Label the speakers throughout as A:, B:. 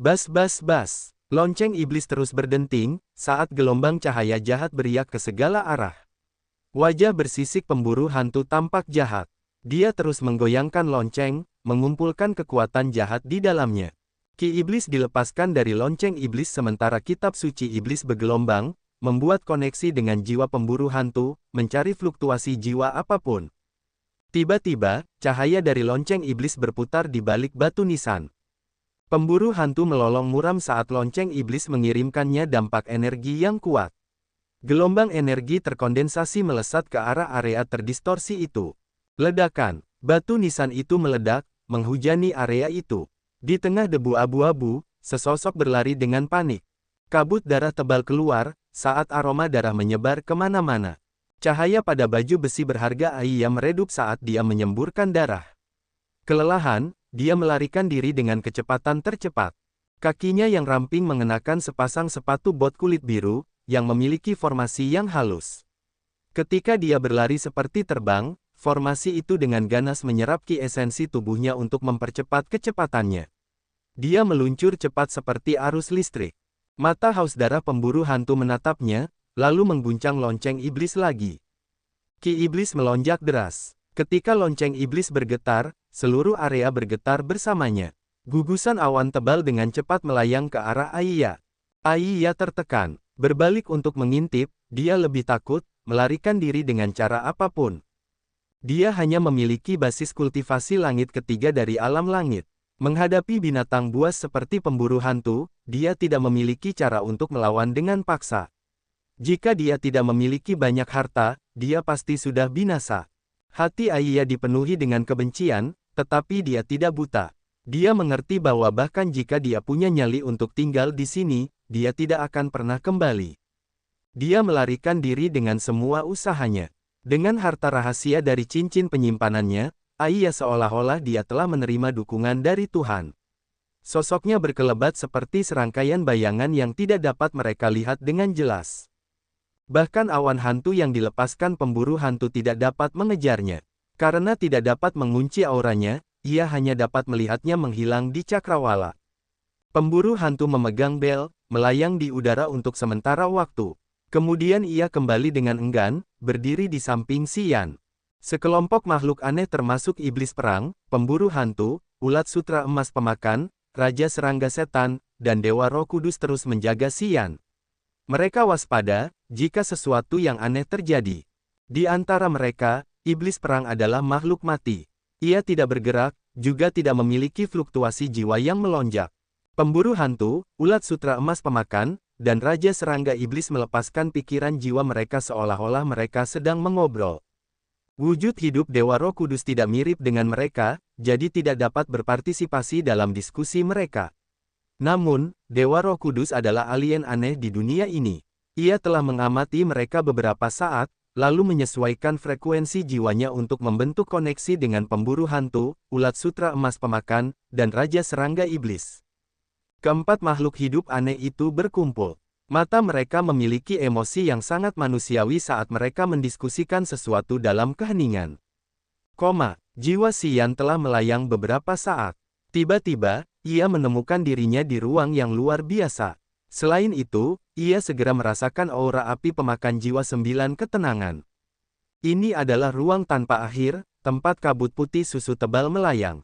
A: Bas bas bas. Lonceng iblis terus berdenting, saat gelombang cahaya jahat beriak ke segala arah. Wajah bersisik pemburu hantu tampak jahat. Dia terus menggoyangkan lonceng, mengumpulkan kekuatan jahat di dalamnya. Ki iblis dilepaskan dari lonceng iblis sementara kitab suci iblis bergelombang, membuat koneksi dengan jiwa pemburu hantu, mencari fluktuasi jiwa apapun. Tiba-tiba, cahaya dari lonceng iblis berputar di balik batu nisan. Pemburu hantu melolong muram saat lonceng iblis mengirimkannya dampak energi yang kuat. Gelombang energi terkondensasi melesat ke arah area terdistorsi itu. Ledakan, batu nisan itu meledak, menghujani area itu. Di tengah debu abu-abu, sesosok berlari dengan panik. Kabut darah tebal keluar, saat aroma darah menyebar kemana-mana. Cahaya pada baju besi berharga Aiya meredup saat dia menyemburkan darah. Kelelahan, dia melarikan diri dengan kecepatan tercepat. Kakinya yang ramping mengenakan sepasang sepatu bot kulit biru, yang memiliki formasi yang halus. Ketika dia berlari seperti terbang, formasi itu dengan ganas menyerap ki esensi tubuhnya untuk mempercepat kecepatannya. Dia meluncur cepat seperti arus listrik. Mata haus darah pemburu hantu menatapnya, lalu mengguncang lonceng iblis lagi. Ki iblis melonjak deras. Ketika lonceng iblis bergetar, seluruh area bergetar bersamanya. Gugusan awan tebal dengan cepat melayang ke arah Aiya. Aiya tertekan. Berbalik untuk mengintip, dia lebih takut, melarikan diri dengan cara apapun. Dia hanya memiliki basis kultivasi langit ketiga dari alam langit. Menghadapi binatang buas seperti pemburu hantu, dia tidak memiliki cara untuk melawan dengan paksa. Jika dia tidak memiliki banyak harta, dia pasti sudah binasa. Hati Aiya dipenuhi dengan kebencian, tetapi dia tidak buta. Dia mengerti bahwa bahkan jika dia punya nyali untuk tinggal di sini, dia tidak akan pernah kembali. Dia melarikan diri dengan semua usahanya. Dengan harta rahasia dari cincin penyimpanannya, Aiya seolah-olah dia telah menerima dukungan dari Tuhan. Sosoknya berkelebat seperti serangkaian bayangan yang tidak dapat mereka lihat dengan jelas. Bahkan awan hantu yang dilepaskan pemburu hantu tidak dapat mengejarnya. Karena tidak dapat mengunci auranya, ia hanya dapat melihatnya menghilang di cakrawala. Pemburu hantu memegang bel, melayang di udara untuk sementara waktu. Kemudian ia kembali dengan enggan, berdiri di samping Xian. Sekelompok makhluk aneh termasuk iblis perang, pemburu hantu, ulat sutra emas pemakan, raja serangga setan, dan dewa roh kudus terus menjaga Xian. Mereka waspada, jika sesuatu yang aneh terjadi. Di antara mereka, iblis perang adalah makhluk mati. Ia tidak bergerak, juga tidak memiliki fluktuasi jiwa yang melonjak. Pemburu hantu, ulat sutra emas pemakan, dan raja serangga iblis melepaskan pikiran jiwa mereka seolah-olah mereka sedang mengobrol. Wujud hidup dewa roh kudus tidak mirip dengan mereka, jadi tidak dapat berpartisipasi dalam diskusi mereka. Namun, Dewa Roh Kudus adalah alien aneh di dunia ini. Ia telah mengamati mereka beberapa saat, lalu menyesuaikan frekuensi jiwanya untuk membentuk koneksi dengan pemburu hantu, ulat sutra emas pemakan, dan raja serangga iblis. Keempat makhluk hidup aneh itu berkumpul. Mata mereka memiliki emosi yang sangat manusiawi saat mereka mendiskusikan sesuatu dalam keheningan. Jiwa Xian telah melayang beberapa saat. Tiba-tiba, ia menemukan dirinya di ruang yang luar biasa. Selain itu, ia segera merasakan aura api pemakan jiwa 9 ketenangan. Ini adalah ruang tanpa akhir, tempat kabut putih susu tebal melayang.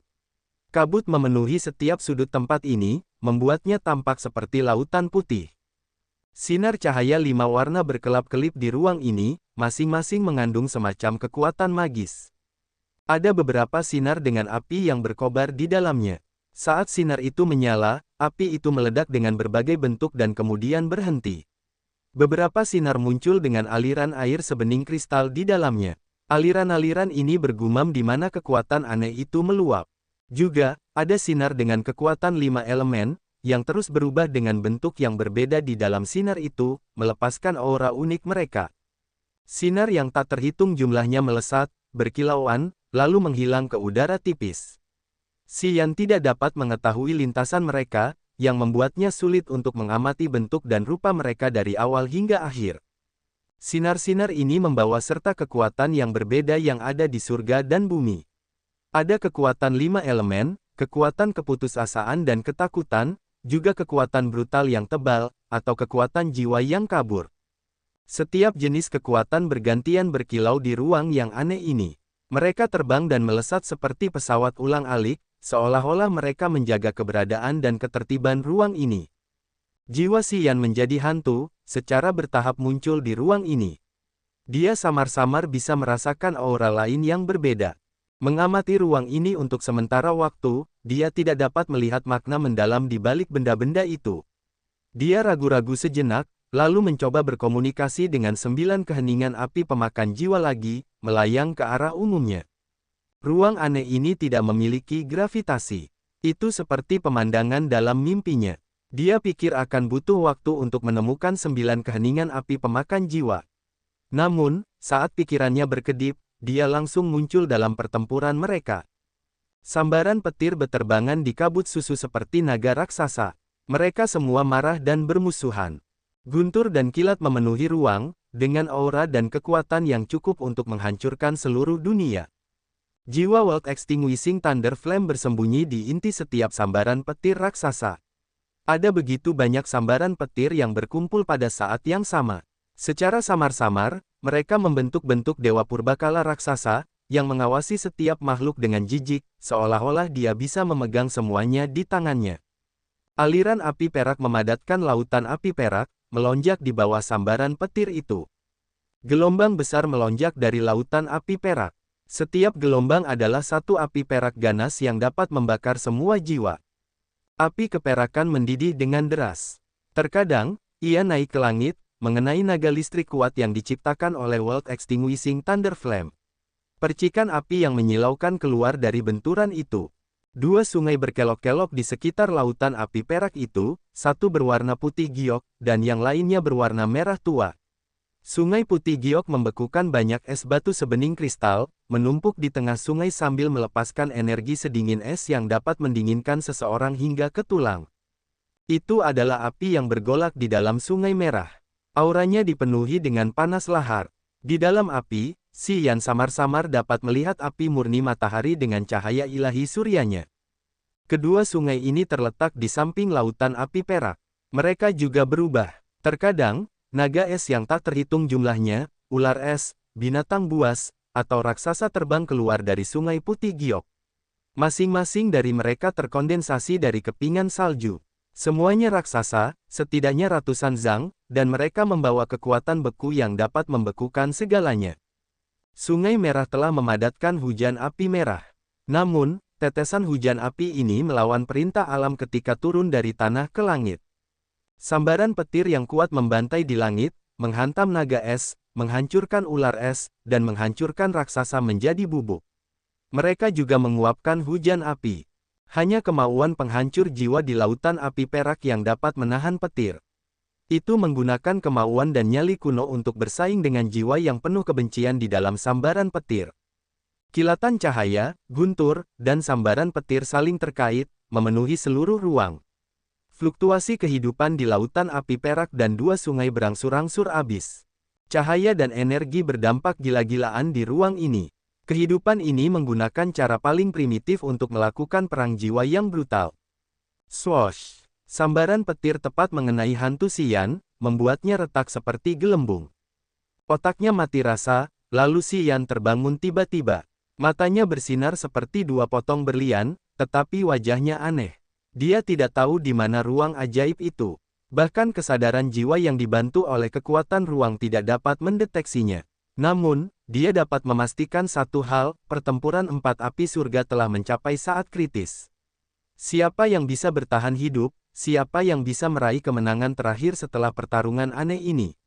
A: Kabut memenuhi setiap sudut tempat ini, membuatnya tampak seperti lautan putih. Sinar cahaya 5 warna berkelap-kelip di ruang ini, masing-masing mengandung semacam kekuatan magis. Ada beberapa sinar dengan api yang berkobar di dalamnya. Saat sinar itu menyala, api itu meledak dengan berbagai bentuk dan kemudian berhenti. Beberapa sinar muncul dengan aliran air sebening kristal di dalamnya. Aliran-aliran ini bergumam di mana kekuatan aneh itu meluap. Juga, ada sinar dengan kekuatan 5 elemen, yang terus berubah dengan bentuk yang berbeda di dalam sinar itu, melepaskan aura unik mereka. Sinar yang tak terhitung jumlahnya melesat, berkilauan, lalu menghilang ke udara tipis. Xian tidak dapat mengetahui lintasan mereka, yang membuatnya sulit untuk mengamati bentuk dan rupa mereka dari awal hingga akhir. Sinar-sinar ini membawa serta kekuatan yang berbeda yang ada di surga dan bumi. Ada kekuatan 5 elemen, kekuatan keputusasaan dan ketakutan, juga kekuatan brutal yang tebal, atau kekuatan jiwa yang kabur. Setiap jenis kekuatan bergantian berkilau di ruang yang aneh ini. Mereka terbang dan melesat seperti pesawat ulang-alik, seolah-olah mereka menjaga keberadaan dan ketertiban ruang ini. Jiwa Xian menjadi hantu, secara bertahap muncul di ruang ini. Dia samar-samar bisa merasakan aura lain yang berbeda. Mengamati ruang ini untuk sementara waktu, dia tidak dapat melihat makna mendalam di balik benda-benda itu. Dia ragu-ragu sejenak, lalu mencoba berkomunikasi dengan 9 keheningan api pemakan jiwa lagi, melayang ke arah umumnya. Ruang aneh ini tidak memiliki gravitasi. Itu seperti pemandangan dalam mimpinya. Dia pikir akan butuh waktu untuk menemukan 9 keheningan api pemakan jiwa. Namun, saat pikirannya berkedip, dia langsung muncul dalam pertempuran mereka. Sambaran petir beterbangan di kabut susu seperti naga raksasa. Mereka semua marah dan bermusuhan. Guntur dan kilat memenuhi ruang, dengan aura dan kekuatan yang cukup untuk menghancurkan seluruh dunia. Jiwa World Extinguishing Thunder Flame bersembunyi di inti setiap sambaran petir raksasa. Ada begitu banyak sambaran petir yang berkumpul pada saat yang sama. Secara samar-samar, mereka membentuk-bentuk dewa purbakala raksasa, yang mengawasi setiap makhluk dengan jijik, seolah-olah dia bisa memegang semuanya di tangannya. Aliran api perak memadatkan lautan api perak, melonjak di bawah sambaran petir itu. Gelombang besar melonjak dari lautan api perak. Setiap gelombang adalah satu api perak ganas yang dapat membakar semua jiwa. Api keperakan mendidih dengan deras. Terkadang, ia naik ke langit, mengenai naga listrik kuat yang diciptakan oleh World Extinguishing Thunder Flame. Percikan api yang menyilaukan keluar dari benturan itu. 2 sungai berkelok-kelok di sekitar lautan api perak itu, satu berwarna putih giok, dan yang lainnya berwarna merah tua. Sungai Putih Giok membekukan banyak es batu sebening kristal, menumpuk di tengah sungai sambil melepaskan energi sedingin es yang dapat mendinginkan seseorang hingga ke tulang. Itu adalah api yang bergolak di dalam Sungai Merah. Auranya dipenuhi dengan panas lahar. Di dalam api, Xian samar-samar dapat melihat api murni matahari dengan cahaya ilahi suryanya. Kedua sungai ini terletak di samping lautan api perak. Mereka juga berubah. Terkadang, naga es yang tak terhitung jumlahnya, ular es, binatang buas, atau raksasa terbang keluar dari Sungai Putih Giok. Masing-masing dari mereka terkondensasi dari kepingan salju. Semuanya raksasa, setidaknya ratusan zang, dan mereka membawa kekuatan beku yang dapat membekukan segalanya. Sungai Merah telah memadatkan hujan api merah. Namun, tetesan hujan api ini melawan perintah alam ketika turun dari tanah ke langit. Sambaran petir yang kuat membantai di langit, menghantam naga es, menghancurkan ular es, dan menghancurkan raksasa menjadi bubuk. Mereka juga menguapkan hujan api. Hanya kemauan penghancur jiwa di lautan api perak yang dapat menahan petir. Itu menggunakan kemauan dan nyali kuno untuk bersaing dengan jiwa yang penuh kebencian di dalam sambaran petir. Kilatan cahaya, guntur, dan sambaran petir saling terkait, memenuhi seluruh ruang. Fluktuasi kehidupan di lautan api perak dan 2 sungai berangsur-angsur abis. Cahaya dan energi berdampak gila-gilaan di ruang ini. Kehidupan ini menggunakan cara paling primitif untuk melakukan perang jiwa yang brutal. Swoosh! Sambaran petir tepat mengenai hantu Xian, membuatnya retak seperti gelembung. Otaknya mati rasa, lalu Xian terbangun tiba-tiba. Matanya bersinar seperti 2 potong berlian, tetapi wajahnya aneh. Dia tidak tahu di mana ruang ajaib itu. Bahkan kesadaran jiwa yang dibantu oleh kekuatan ruang tidak dapat mendeteksinya. Namun, dia dapat memastikan satu hal, pertempuran 4 api surga telah mencapai saat kritis. Siapa yang bisa bertahan hidup, siapa yang bisa meraih kemenangan terakhir setelah pertarungan aneh ini.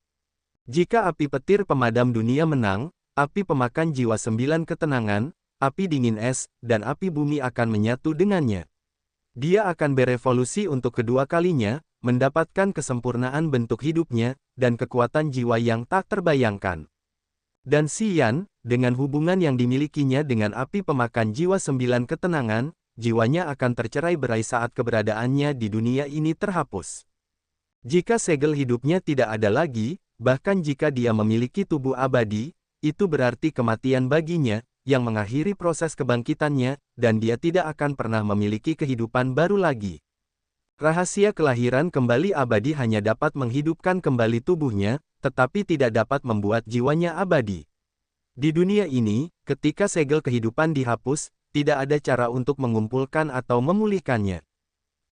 A: Jika api petir pemadam dunia menang, api pemakan jiwa 9 ketenangan, api dingin es, dan api bumi akan menyatu dengannya. Dia akan berevolusi untuk kedua kalinya, mendapatkan kesempurnaan bentuk hidupnya, dan kekuatan jiwa yang tak terbayangkan. Dan Xian, dengan hubungan yang dimilikinya dengan api pemakan jiwa 9 ketenangan, jiwanya akan tercerai-berai saat keberadaannya di dunia ini terhapus. Jika segel hidupnya tidak ada lagi, bahkan jika dia memiliki tubuh abadi, itu berarti kematian baginya, yang mengakhiri proses kebangkitannya, dan dia tidak akan pernah memiliki kehidupan baru lagi. Rahasia kelahiran kembali abadi hanya dapat menghidupkan kembali tubuhnya, tetapi tidak dapat membuat jiwanya abadi. Di dunia ini, ketika segel kehidupan dihapus, tidak ada cara untuk mengumpulkan atau memulihkannya.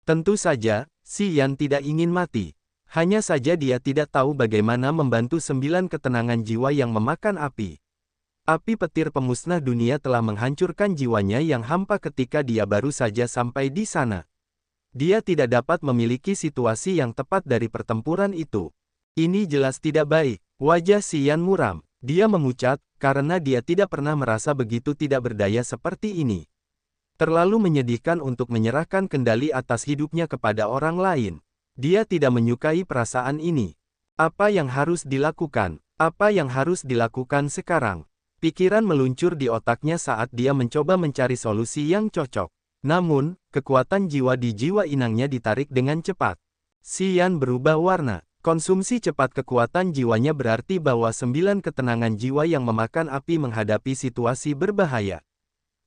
A: Tentu saja, Si Yan tidak ingin mati. Hanya saja dia tidak tahu bagaimana membantu 9 ketenangan jiwa yang memakan api. Api petir pemusnah dunia telah menghancurkan jiwanya yang hampa ketika dia baru saja sampai di sana. Dia tidak dapat memiliki situasi yang tepat dari pertempuran itu. Ini jelas tidak baik. Wajah Si Yan muram. Dia memucat, karena dia tidak pernah merasa begitu tidak berdaya seperti ini. Terlalu menyedihkan untuk menyerahkan kendali atas hidupnya kepada orang lain. Dia tidak menyukai perasaan ini. Apa yang harus dilakukan? Apa yang harus dilakukan sekarang? Pikiran meluncur di otaknya saat dia mencoba mencari solusi yang cocok. Namun, kekuatan jiwa di jiwa inangnya ditarik dengan cepat. Si Yan berubah warna. Konsumsi cepat kekuatan jiwanya berarti bahwa 9 ketenangan jiwa yang memakan api menghadapi situasi berbahaya.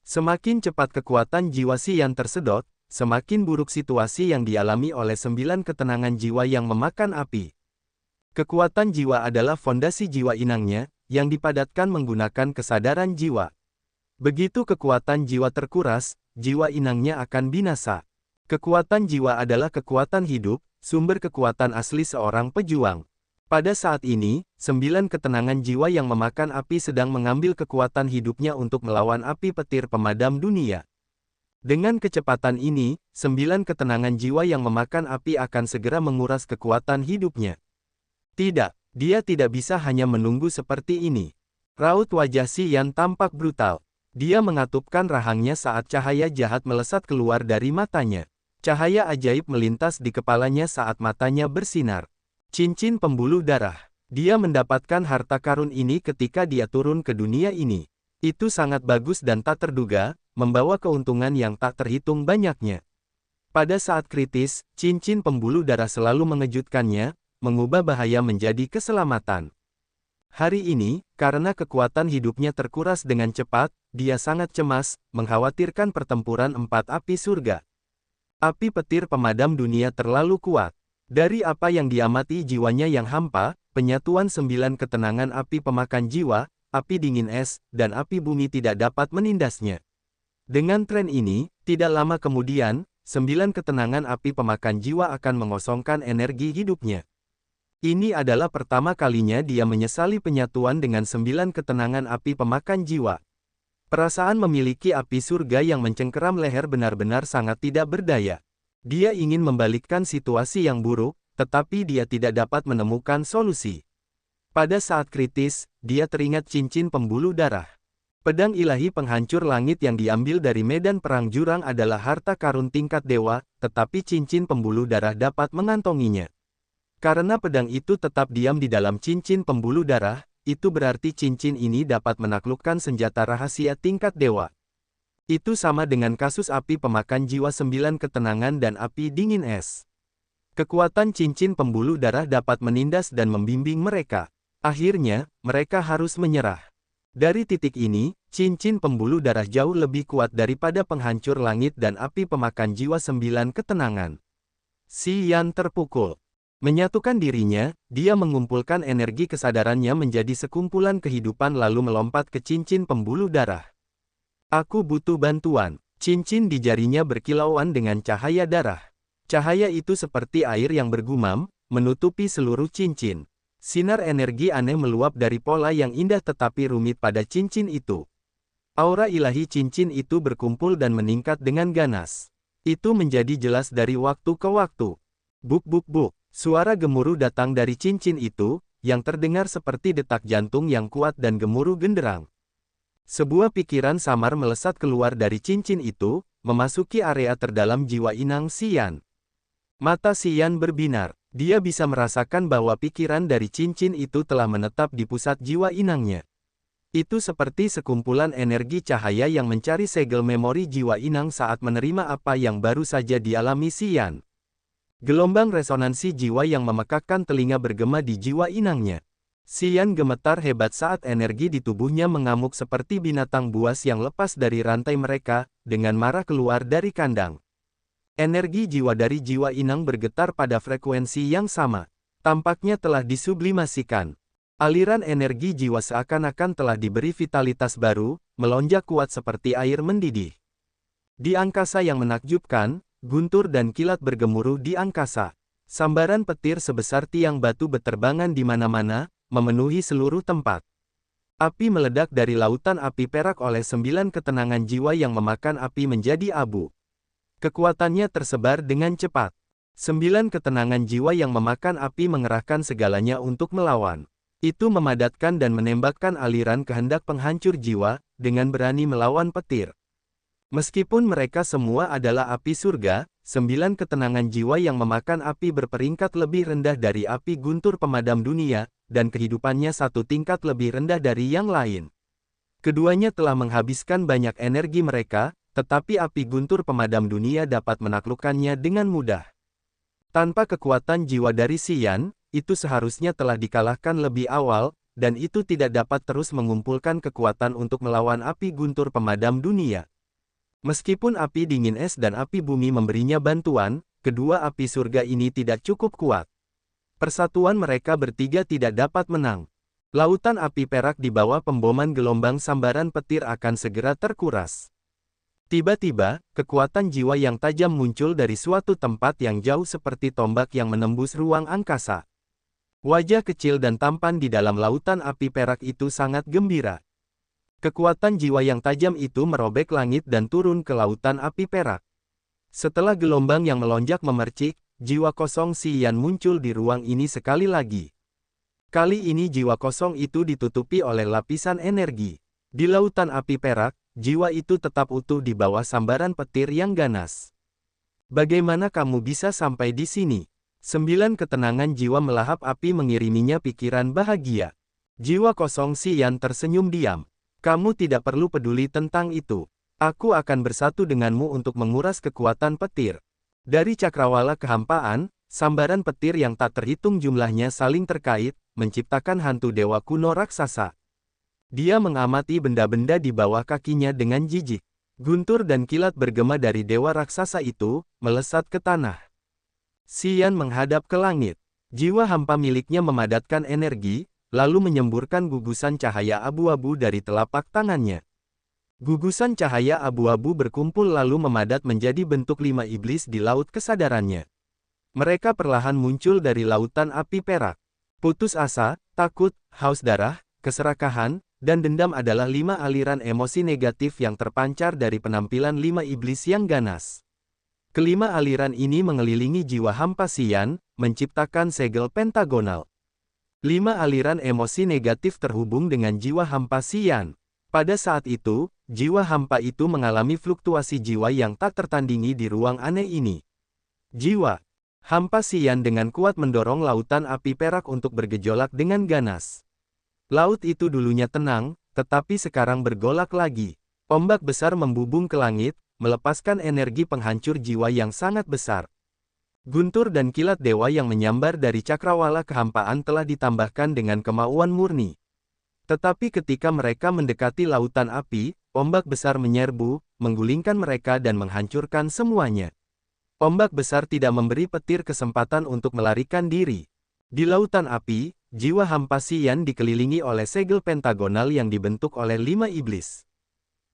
A: Semakin cepat kekuatan jiwa Si Yan tersedot, semakin buruk situasi yang dialami oleh 9 ketenangan jiwa yang memakan api. Kekuatan jiwa adalah fondasi jiwa inangnya, yang dipadatkan menggunakan kesadaran jiwa. Begitu kekuatan jiwa terkuras, jiwa inangnya akan binasa. Kekuatan jiwa adalah kekuatan hidup, sumber kekuatan asli seorang pejuang. Pada saat ini, 9 ketenangan jiwa yang memakan api sedang mengambil kekuatan hidupnya untuk melawan api petir pemadam dunia. Dengan kecepatan ini, 9 ketenangan jiwa yang memakan api akan segera menguras kekuatan hidupnya. Tidak, dia tidak bisa hanya menunggu seperti ini. Raut wajah Si Yan tampak brutal. Dia mengatupkan rahangnya saat cahaya jahat melesat keluar dari matanya. Cahaya ajaib melintas di kepalanya saat matanya bersinar. Cincin pembuluh darah. Dia mendapatkan harta karun ini ketika dia turun ke dunia ini. Itu sangat bagus dan tak terduga, membawa keuntungan yang tak terhitung banyaknya. Pada saat kritis, cincin pembuluh darah selalu mengejutkannya, mengubah bahaya menjadi keselamatan. Hari ini, karena kekuatan hidupnya terkuras dengan cepat, dia sangat cemas, mengkhawatirkan pertempuran 4 api surga. Api petir pemadam dunia terlalu kuat. Dari apa yang diamati jiwanya yang hampa, penyatuan 9 ketenangan api pemakan jiwa, api dingin es, dan api bumi tidak dapat menindasnya. Dengan tren ini, tidak lama kemudian, 9 ketenangan api pemakan jiwa akan mengosongkan energi hidupnya. Ini adalah pertama kalinya dia menyesali penyatuan dengan 9 ketenangan api pemakan jiwa. Perasaan memiliki api surga yang mencengkeram leher benar-benar sangat tidak berdaya. Dia ingin membalikkan situasi yang buruk, tetapi dia tidak dapat menemukan solusi. Pada saat kritis, dia teringat cincin pembuluh darah. Pedang ilahi penghancur langit yang diambil dari medan perang jurang adalah harta karun tingkat dewa, tetapi cincin pembuluh darah dapat mengantonginya. Karena pedang itu tetap diam di dalam cincin pembuluh darah, itu berarti cincin ini dapat menaklukkan senjata rahasia tingkat dewa. Itu sama dengan kasus api pemakan jiwa 9 ketenangan dan api dingin es. Kekuatan cincin pembuluh darah dapat menindas dan membimbing mereka. Akhirnya, mereka harus menyerah. Dari titik ini, cincin pembuluh darah jauh lebih kuat daripada penghancur langit dan api pemakan jiwa 9 ketenangan. Si Yan terpukul. Menyatukan dirinya, dia mengumpulkan energi kesadarannya menjadi sekumpulan kehidupan lalu melompat ke cincin pembuluh darah. Aku butuh bantuan. Cincin di jarinya berkilauan dengan cahaya darah. Cahaya itu seperti air yang bergumam, menutupi seluruh cincin. Sinar energi aneh meluap dari pola yang indah tetapi rumit pada cincin itu. Aura ilahi cincin itu berkumpul dan meningkat dengan ganas. Itu menjadi jelas dari waktu ke waktu. Buk buk buk. Suara gemuruh datang dari cincin itu, yang terdengar seperti detak jantung yang kuat dan gemuruh genderang. Sebuah pikiran samar melesat keluar dari cincin itu, memasuki area terdalam jiwa inang Si Yan. Mata Si Yan berbinar. Dia bisa merasakan bahwa pikiran dari cincin itu telah menetap di pusat jiwa inangnya. Itu seperti sekumpulan energi cahaya yang mencari segel memori jiwa inang saat menerima apa yang baru saja dialami Si Yan. Gelombang resonansi jiwa yang memekakkan telinga bergema di jiwa inangnya. Si Yan gemetar hebat saat energi di tubuhnya mengamuk seperti binatang buas yang lepas dari rantai mereka, dengan marah keluar dari kandang. Energi jiwa dari jiwa inang bergetar pada frekuensi yang sama. Tampaknya telah disublimasikan. Aliran energi jiwa seakan-akan telah diberi vitalitas baru, melonjak kuat seperti air mendidih. Di angkasa yang menakjubkan, guntur dan kilat bergemuruh di angkasa. Sambaran petir sebesar tiang batu beterbangan di mana-mana, memenuhi seluruh tempat. Api meledak dari lautan api perak oleh 9 ketenangan jiwa yang memakan api menjadi abu. Kekuatannya tersebar dengan cepat. 9 ketenangan jiwa yang memakan api mengerahkan segalanya untuk melawan. Itu memadatkan dan menembakkan aliran kehendak penghancur jiwa, dengan berani melawan petir. Meskipun mereka semua adalah api surga, 9 ketenangan jiwa yang memakan api berperingkat lebih rendah dari api guntur pemadam dunia, dan kehidupannya satu tingkat lebih rendah dari yang lain. Keduanya telah menghabiskan banyak energi mereka, tetapi api guntur pemadam dunia dapat menaklukkannya dengan mudah. Tanpa kekuatan jiwa dari Xian, itu seharusnya telah dikalahkan lebih awal, dan itu tidak dapat terus mengumpulkan kekuatan untuk melawan api guntur pemadam dunia. Meskipun api dingin es dan api bumi memberinya bantuan, kedua api surga ini tidak cukup kuat. Persatuan mereka bertiga tidak dapat menang. Lautan api perak di bawah pemboman gelombang sambaran petir akan segera terkuras. Tiba-tiba, kekuatan jiwa yang tajam muncul dari suatu tempat yang jauh seperti tombak yang menembus ruang angkasa. Wajah kecil dan tampan di dalam lautan api perak itu sangat gembira. Kekuatan jiwa yang tajam itu merobek langit dan turun ke lautan api perak. Setelah gelombang yang melonjak memercik, jiwa kosong Xian muncul di ruang ini sekali lagi. Kali ini jiwa kosong itu ditutupi oleh lapisan energi. Di lautan api perak, jiwa itu tetap utuh di bawah sambaran petir yang ganas. Bagaimana kamu bisa sampai di sini? 9 ketenangan jiwa melahap api mengiriminya pikiran bahagia. Jiwa kosong Xian tersenyum diam. Kamu tidak perlu peduli tentang itu. Aku akan bersatu denganmu untuk menguras kekuatan petir. Dari cakrawala kehampaan, sambaran petir yang tak terhitung jumlahnya saling terkait, menciptakan hantu dewa kuno raksasa. Dia mengamati benda-benda di bawah kakinya dengan jijik. Guntur dan kilat bergema dari dewa raksasa itu, melesat ke tanah. Xian menghadap ke langit. Jiwa hampa miliknya memadatkan energi, lalu menyemburkan gugusan cahaya abu-abu dari telapak tangannya. Gugusan cahaya abu-abu berkumpul lalu memadat menjadi bentuk 5 iblis di laut kesadarannya. Mereka perlahan muncul dari lautan api perak. Putus asa, takut, haus darah, keserakahan, dan dendam adalah 5 aliran emosi negatif yang terpancar dari penampilan 5 iblis yang ganas. Kelima aliran ini mengelilingi jiwa hampa Xian, menciptakan segel pentagonal. 5 aliran emosi negatif terhubung dengan jiwa hampa Xian. Pada saat itu, jiwa hampa itu mengalami fluktuasi jiwa yang tak tertandingi di ruang aneh ini. Jiwa hampa Xian dengan kuat mendorong lautan api perak untuk bergejolak dengan ganas. Laut itu dulunya tenang, tetapi sekarang bergolak lagi. Ombak besar membubung ke langit, melepaskan energi penghancur jiwa yang sangat besar. Guntur dan kilat dewa yang menyambar dari cakrawala kehampaan telah ditambahkan dengan kemauan murni. Tetapi ketika mereka mendekati lautan api, ombak besar menyerbu, menggulingkan mereka dan menghancurkan semuanya. Ombak besar tidak memberi petir kesempatan untuk melarikan diri. Di lautan api, jiwa hampa Xian dikelilingi oleh segel pentagonal yang dibentuk oleh 5 iblis.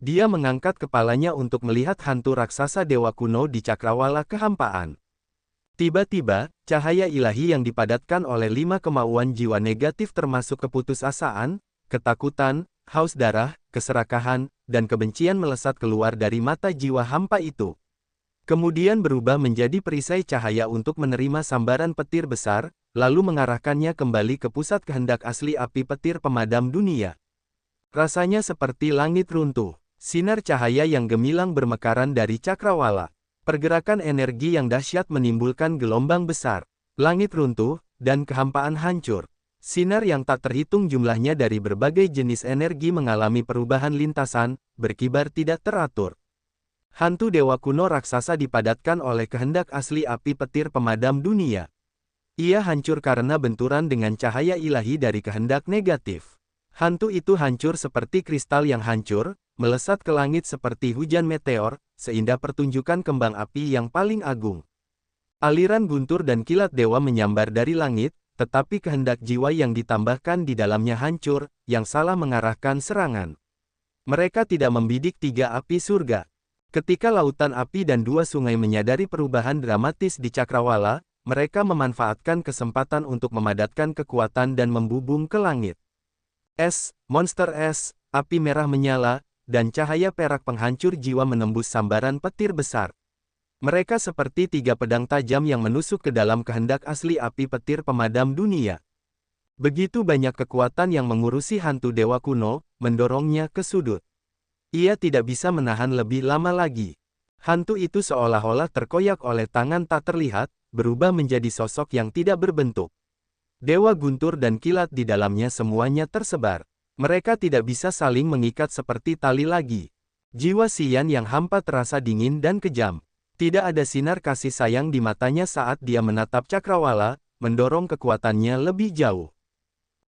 A: Dia mengangkat kepalanya untuk melihat hantu raksasa dewa kuno di cakrawala kehampaan. Tiba-tiba, cahaya ilahi yang dipadatkan oleh 5 kemauan jiwa negatif termasuk keputusasaan, ketakutan, haus darah, keserakahan, dan kebencian melesat keluar dari mata jiwa hampa itu. Kemudian berubah menjadi perisai cahaya untuk menerima sambaran petir besar, lalu mengarahkannya kembali ke pusat kehendak asli api petir pemadam dunia. Rasanya seperti langit runtuh. Sinar cahaya yang gemilang bermekaran dari cakrawala. Pergerakan energi yang dahsyat menimbulkan gelombang besar. Langit runtuh, dan kehampaan hancur. Sinar yang tak terhitung jumlahnya dari berbagai jenis energi mengalami perubahan lintasan, berkibar tidak teratur. Hantu dewa kuno raksasa dipadatkan oleh kehendak asli api petir pemadam dunia. Ia hancur karena benturan dengan cahaya ilahi dari kehendak negatif. Hantu itu hancur seperti kristal yang hancur, melesat ke langit seperti hujan meteor, seindah pertunjukan kembang api yang paling agung. Aliran guntur dan kilat dewa menyambar dari langit, tetapi kehendak jiwa yang ditambahkan di dalamnya hancur, yang salah mengarahkan serangan. Mereka tidak membidik tiga api surga. Ketika lautan api dan dua sungai menyadari perubahan dramatis di Cakrawala, mereka memanfaatkan kesempatan untuk memadatkan kekuatan dan membubung ke langit. Monster es, api merah menyala, dan cahaya perak penghancur jiwa menembus sambaran petir besar. Mereka seperti tiga pedang tajam yang menusuk ke dalam kehendak asli api petir pemadam dunia. Begitu banyak kekuatan yang mengurusi hantu dewa kuno, mendorongnya ke sudut. Ia tidak bisa menahan lebih lama lagi. Hantu itu seolah-olah terkoyak oleh tangan tak terlihat, berubah menjadi sosok yang tidak berbentuk. Dewa guntur dan kilat di dalamnya semuanya tersebar. Mereka tidak bisa saling mengikat seperti tali lagi. Jiwa Xian yang hampa terasa dingin dan kejam. Tidak ada sinar kasih sayang di matanya saat dia menatap Cakrawala, mendorong kekuatannya lebih jauh.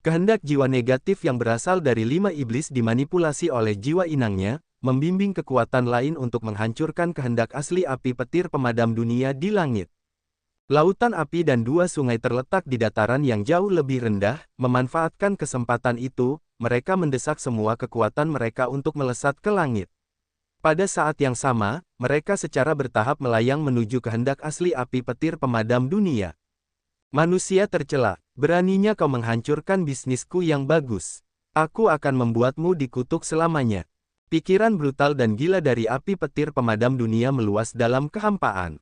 A: Kehendak jiwa negatif yang berasal dari 5 iblis dimanipulasi oleh jiwa inangnya, membimbing kekuatan lain untuk menghancurkan kehendak asli api petir pemadam dunia di langit. Lautan api dan dua sungai terletak di dataran yang jauh lebih rendah, memanfaatkan kesempatan itu, mereka mendesak semua kekuatan mereka untuk melesat ke langit. Pada saat yang sama, mereka secara bertahap melayang menuju kehendak asli api petir pemadam dunia. Manusia tercela, beraninya kau menghancurkan bisnisku yang bagus. Aku akan membuatmu dikutuk selamanya. Pikiran brutal dan gila dari api petir pemadam dunia meluas dalam kehampaan.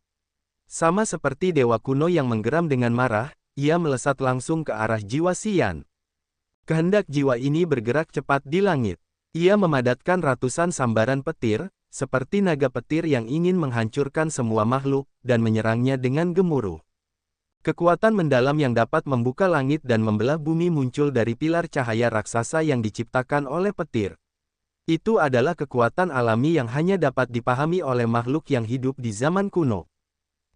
A: Sama seperti dewa kuno yang menggeram dengan marah, ia melesat langsung ke arah jiwa Xian. Kehendak jiwa ini bergerak cepat di langit. Ia memadatkan ratusan sambaran petir, seperti naga petir yang ingin menghancurkan semua makhluk, dan menyerangnya dengan gemuruh. Kekuatan mendalam yang dapat membuka langit dan membelah bumi muncul dari pilar cahaya raksasa yang diciptakan oleh petir. Itu adalah kekuatan alami yang hanya dapat dipahami oleh makhluk yang hidup di zaman kuno.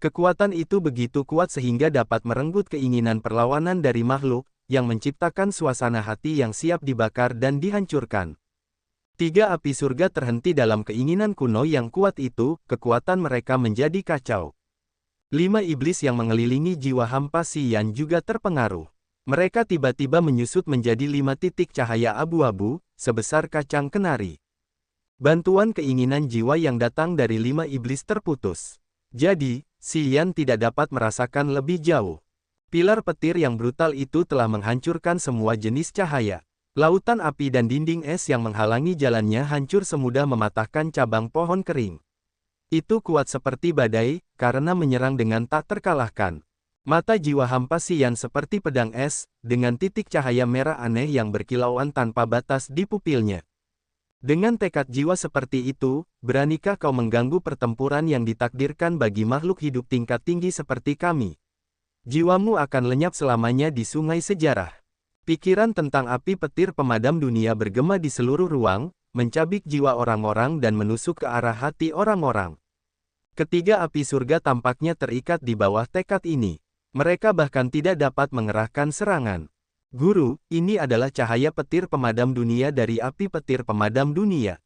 A: Kekuatan itu begitu kuat sehingga dapat merenggut keinginan perlawanan dari makhluk, yang menciptakan suasana hati yang siap dibakar dan dihancurkan. Tiga api surga terhenti dalam keinginan kuno yang kuat itu, kekuatan mereka menjadi kacau. 5 iblis yang mengelilingi jiwa hampa Xian juga terpengaruh. Mereka tiba-tiba menyusut menjadi 5 titik cahaya abu-abu, sebesar kacang kenari. Bantuan keinginan jiwa yang datang dari 5 iblis terputus. Jadi, Xian tidak dapat merasakan lebih jauh. Pilar petir yang brutal itu telah menghancurkan semua jenis cahaya. Lautan api dan dinding es yang menghalangi jalannya hancur semudah mematahkan cabang pohon kering. Itu kuat seperti badai, karena menyerang dengan tak terkalahkan. Mata jiwa hampa Xian seperti pedang es, dengan titik cahaya merah aneh yang berkilauan tanpa batas di pupilnya. Dengan tekad jiwa seperti itu, beranikah kau mengganggu pertempuran yang ditakdirkan bagi makhluk hidup tingkat tinggi seperti kami? Jiwamu akan lenyap selamanya di sungai sejarah. Pikiran tentang api petir pemadam dunia bergema di seluruh ruang, mencabik jiwa orang-orang dan menusuk ke arah hati orang-orang. Ketiga api surga tampaknya terikat di bawah tekad ini. Mereka bahkan tidak dapat mengerahkan serangan. Guru, ini adalah cahaya petir pemadam dunia dari api petir pemadam dunia.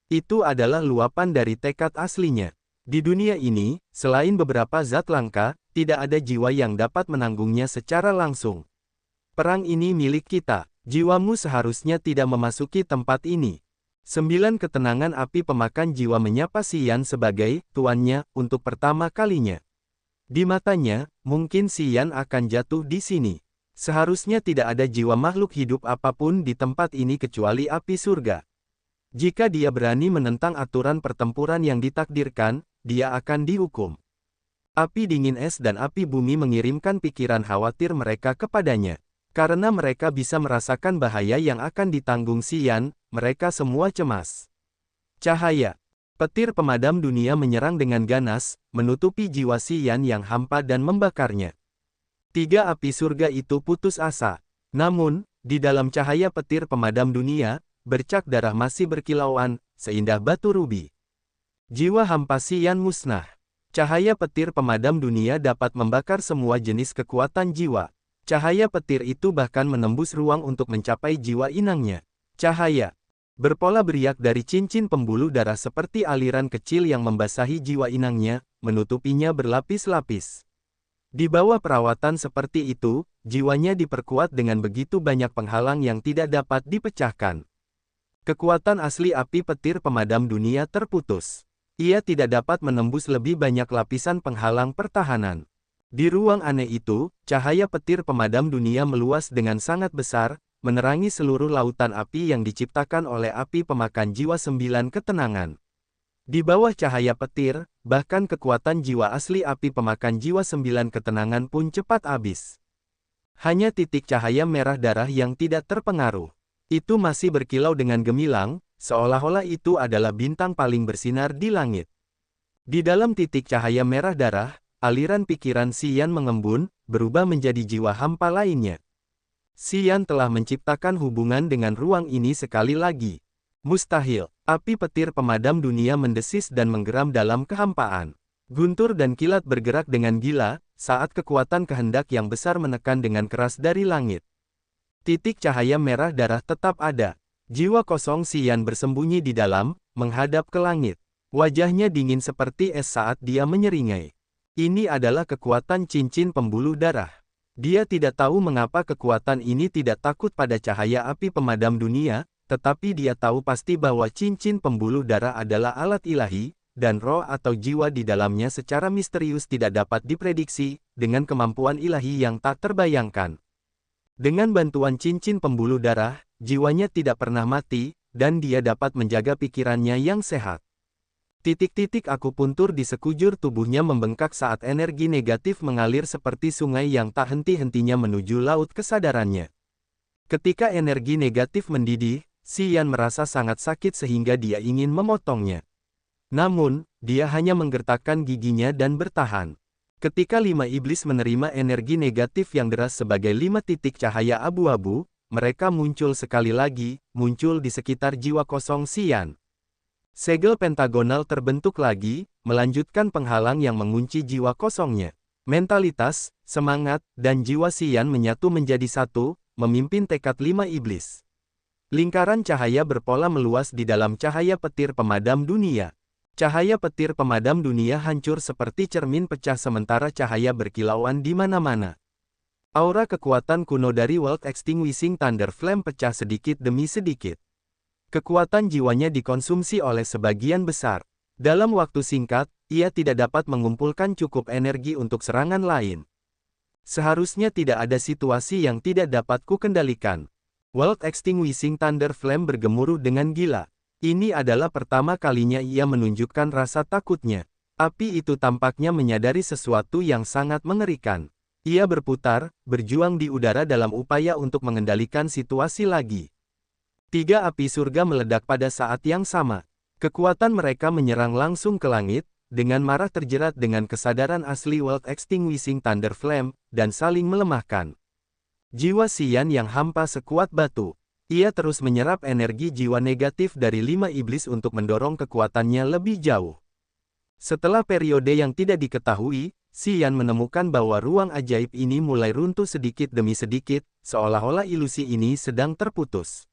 A: Itu adalah luapan dari tekad aslinya. Di dunia ini, selain beberapa zat langka, tidak ada jiwa yang dapat menanggungnya secara langsung. Perang ini milik kita. Jiwamu seharusnya tidak memasuki tempat ini. 9 ketenangan api pemakan jiwa menyapa Xian sebagai tuannya untuk pertama kalinya. Di matanya, mungkin Xian akan jatuh di sini. Seharusnya tidak ada jiwa makhluk hidup apapun di tempat ini kecuali api surga. Jika dia berani menentang aturan pertempuran yang ditakdirkan, dia akan dihukum. Api dingin es dan api bumi mengirimkan pikiran khawatir mereka kepadanya. Karena mereka bisa merasakan bahaya yang akan ditanggung Xian, mereka semua cemas. Cahaya petir pemadam dunia menyerang dengan ganas, menutupi jiwa Xian yang hampa dan membakarnya. 3 api surga itu putus asa. Namun, di dalam cahaya petir pemadam dunia, bercak darah masih berkilauan, seindah batu rubi. Jiwa hampa Xian musnah. Cahaya petir pemadam dunia dapat membakar semua jenis kekuatan jiwa. Cahaya petir itu bahkan menembus ruang untuk mencapai jiwa inangnya. Cahaya berpola beriak dari cincin pembuluh darah seperti aliran kecil yang membasahi jiwa inangnya, menutupinya berlapis-lapis. Di bawah perawatan seperti itu, jiwanya diperkuat dengan begitu banyak penghalang yang tidak dapat dipecahkan. Kekuatan asli api petir pemadam dunia terputus. Ia tidak dapat menembus lebih banyak lapisan penghalang pertahanan. Di ruang aneh itu, cahaya petir pemadam dunia meluas dengan sangat besar, menerangi seluruh lautan api yang diciptakan oleh api pemakan jiwa 9 ketenangan. Di bawah cahaya petir, bahkan kekuatan jiwa asli api pemakan jiwa 9 ketenangan pun cepat habis. Hanya titik cahaya merah darah yang tidak terpengaruh. Itu masih berkilau dengan gemilang, seolah-olah itu adalah bintang paling bersinar di langit. Di dalam titik cahaya merah darah, aliran pikiran Xian mengembun, berubah menjadi jiwa hampa lainnya. Xian telah menciptakan hubungan dengan ruang ini sekali lagi. Mustahil, api petir pemadam dunia mendesis dan menggeram dalam kehampaan. Guntur dan kilat bergerak dengan gila, saat kekuatan kehendak yang besar menekan dengan keras dari langit. Titik cahaya merah darah tetap ada. Jiwa kosong Xian bersembunyi di dalam, menghadap ke langit. Wajahnya dingin seperti es saat dia menyeringai. Ini adalah kekuatan cincin pembuluh darah. Dia tidak tahu mengapa kekuatan ini tidak takut pada cahaya api pemadam dunia, tetapi dia tahu pasti bahwa cincin pembuluh darah adalah alat ilahi, dan roh atau jiwa di dalamnya secara misterius tidak dapat diprediksi, dengan kemampuan ilahi yang tak terbayangkan. Dengan bantuan cincin pembuluh darah, jiwanya tidak pernah mati, dan dia dapat menjaga pikirannya yang sehat. Titik-titik akupuntur di sekujur tubuhnya membengkak saat energi negatif mengalir seperti sungai yang tak henti-hentinya menuju laut kesadarannya. Ketika energi negatif mendidih, Xian merasa sangat sakit sehingga dia ingin memotongnya. Namun, dia hanya menggertakkan giginya dan bertahan. Ketika 5 iblis menerima energi negatif yang deras sebagai 5 titik cahaya abu-abu, mereka muncul sekali lagi, muncul di sekitar jiwa kosong Xian. Segel pentagonal terbentuk lagi, melanjutkan penghalang yang mengunci jiwa kosongnya. Mentalitas, semangat, dan jiwa Xian menyatu menjadi satu, memimpin tekad 5 iblis. Lingkaran cahaya berpola meluas di dalam cahaya petir pemadam dunia. Cahaya petir pemadam dunia hancur seperti cermin pecah sementara cahaya berkilauan di mana-mana. Aura kekuatan kuno dari World Extinguishing Thunder Flame pecah sedikit demi sedikit. Kekuatan jiwanya dikonsumsi oleh sebagian besar. Dalam waktu singkat, ia tidak dapat mengumpulkan cukup energi untuk serangan lain. Seharusnya tidak ada situasi yang tidak dapat kukendalikan. World Extinguishing Thunder Flame bergemuruh dengan gila. Ini adalah pertama kalinya ia menunjukkan rasa takutnya. Api itu tampaknya menyadari sesuatu yang sangat mengerikan. Ia berputar, berjuang di udara dalam upaya untuk mengendalikan situasi lagi. 3 api surga meledak pada saat yang sama. Kekuatan mereka menyerang langsung ke langit, dengan marah terjerat dengan kesadaran asli World Extinguishing Thunder Flame, dan saling melemahkan. Jiwa Xian yang hampa sekuat batu. Ia terus menyerap energi jiwa negatif dari 5 iblis untuk mendorong kekuatannya lebih jauh. Setelah periode yang tidak diketahui, Xian menemukan bahwa ruang ajaib ini mulai runtuh sedikit demi sedikit, seolah-olah ilusi ini sedang terputus.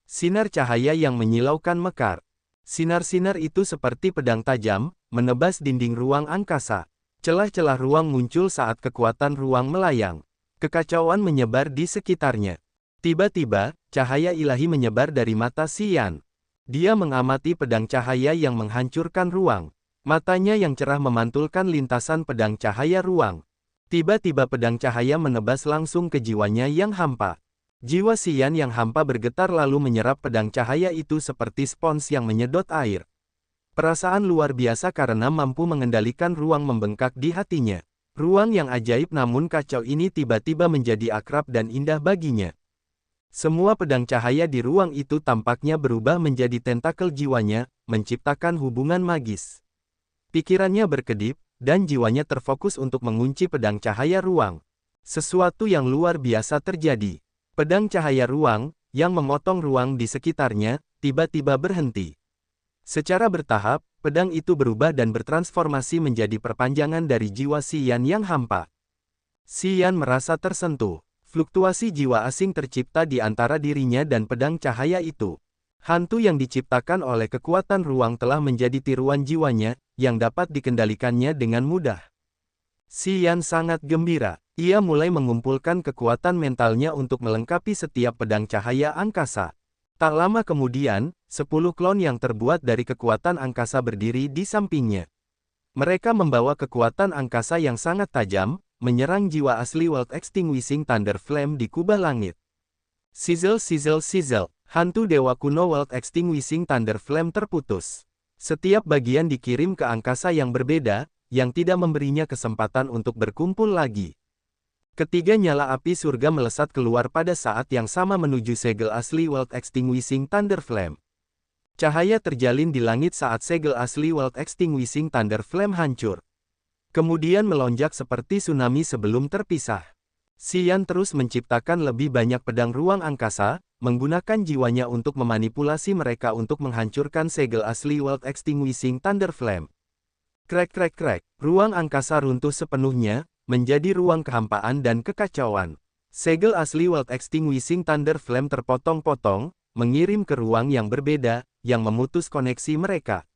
A: Sinar cahaya yang menyilaukan mekar. Sinar-sinar itu seperti pedang tajam, menebas dinding ruang angkasa. Celah-celah ruang muncul saat kekuatan ruang melayang. Kekacauan menyebar di sekitarnya. Tiba-tiba, cahaya ilahi menyebar dari mata Xian. Dia mengamati pedang cahaya yang menghancurkan ruang. Matanya yang cerah memantulkan lintasan pedang cahaya ruang. Tiba-tiba pedang cahaya menebas langsung ke jiwanya yang hampa. Jiwa Xian yang hampa bergetar lalu menyerap pedang cahaya itu seperti spons yang menyedot air. Perasaan luar biasa karena mampu mengendalikan ruang membengkak di hatinya. Ruang yang ajaib namun kacau ini tiba-tiba menjadi akrab dan indah baginya. Semua pedang cahaya di ruang itu tampaknya berubah menjadi tentakel jiwanya, menciptakan hubungan magis. Pikirannya berkedip, dan jiwanya terfokus untuk mengunci pedang cahaya ruang. Sesuatu yang luar biasa terjadi. Pedang cahaya ruang, yang memotong ruang di sekitarnya, tiba-tiba berhenti. Secara bertahap, pedang itu berubah dan bertransformasi menjadi perpanjangan dari jiwa Xian yang hampa. Xian merasa tersentuh. Fluktuasi jiwa asing tercipta di antara dirinya dan pedang cahaya itu. Hantu yang diciptakan oleh kekuatan ruang telah menjadi tiruan jiwanya, yang dapat dikendalikannya dengan mudah. Xian sangat gembira. Ia mulai mengumpulkan kekuatan mentalnya untuk melengkapi setiap pedang cahaya angkasa. Tak lama kemudian, 10 klon yang terbuat dari kekuatan angkasa berdiri di sampingnya. Mereka membawa kekuatan angkasa yang sangat tajam, menyerang jiwa asli World Extinguishing Thunder Flame di kubah langit. Sizzle sizzle sizzle, hantu dewa kuno World Extinguishing Thunder Flame terputus. Setiap bagian dikirim ke angkasa yang berbeda, yang tidak memberinya kesempatan untuk berkumpul lagi. Ketiga nyala api surga melesat keluar pada saat yang sama menuju segel asli World Extinguishing Thunder Flame. Cahaya terjalin di langit saat segel asli World Extinguishing Thunder Flame hancur. Kemudian melonjak seperti tsunami sebelum terpisah. Xian terus menciptakan lebih banyak pedang ruang angkasa, menggunakan jiwanya untuk memanipulasi mereka untuk menghancurkan segel asli World Extinguishing Thunder Flame. Krek krek krek, ruang angkasa runtuh sepenuhnya, menjadi ruang kehampaan dan kekacauan. Segel asli World Extinguishing Thunder Flame terpotong-potong, mengirim ke ruang yang berbeda, yang memutus koneksi mereka.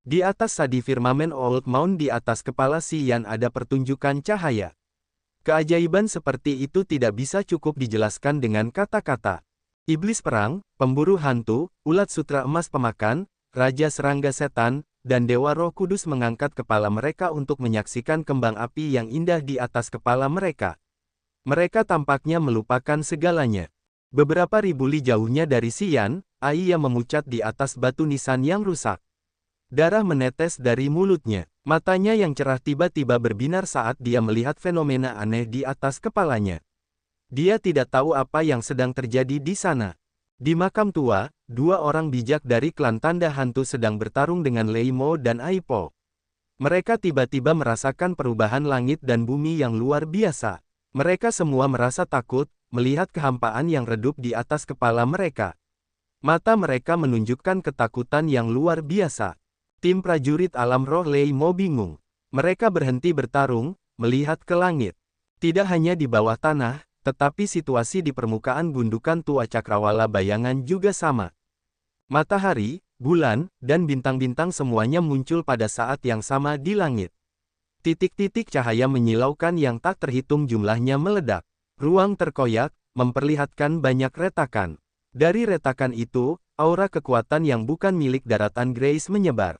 A: Di atas sadi firmamen Old Mound di atas kepala Xian ada pertunjukan cahaya. Keajaiban seperti itu tidak bisa cukup dijelaskan dengan kata-kata. Iblis perang, pemburu hantu, ulat sutra emas pemakan, raja serangga setan, dan dewa roh kudus mengangkat kepala mereka untuk menyaksikan kembang api yang indah di atas kepala mereka. Mereka tampaknya melupakan segalanya. Beberapa ribu li jauhnya dari Xian, Aiya memucat di atas batu nisan yang rusak. Darah menetes dari mulutnya. Matanya yang cerah tiba-tiba berbinar saat dia melihat fenomena aneh di atas kepalanya. Dia tidak tahu apa yang sedang terjadi di sana. Di makam tua, dua orang bijak dari klan tanda hantu sedang bertarung dengan Lei Mo dan Aipo. Mereka tiba-tiba merasakan perubahan langit dan bumi yang luar biasa. Mereka semua merasa takut, melihat kehampaan yang redup di atas kepala mereka. Mata mereka menunjukkan ketakutan yang luar biasa. Tim prajurit alam roh Lei Mo bingung. Mereka berhenti bertarung, melihat ke langit. Tidak hanya di bawah tanah, tetapi situasi di permukaan gundukan tua cakrawala bayangan juga sama. Matahari, bulan, dan bintang-bintang semuanya muncul pada saat yang sama di langit. Titik-titik cahaya menyilaukan yang tak terhitung jumlahnya meledak. Ruang terkoyak, memperlihatkan banyak retakan. Dari retakan itu, aura kekuatan yang bukan milik daratan Grace menyebar.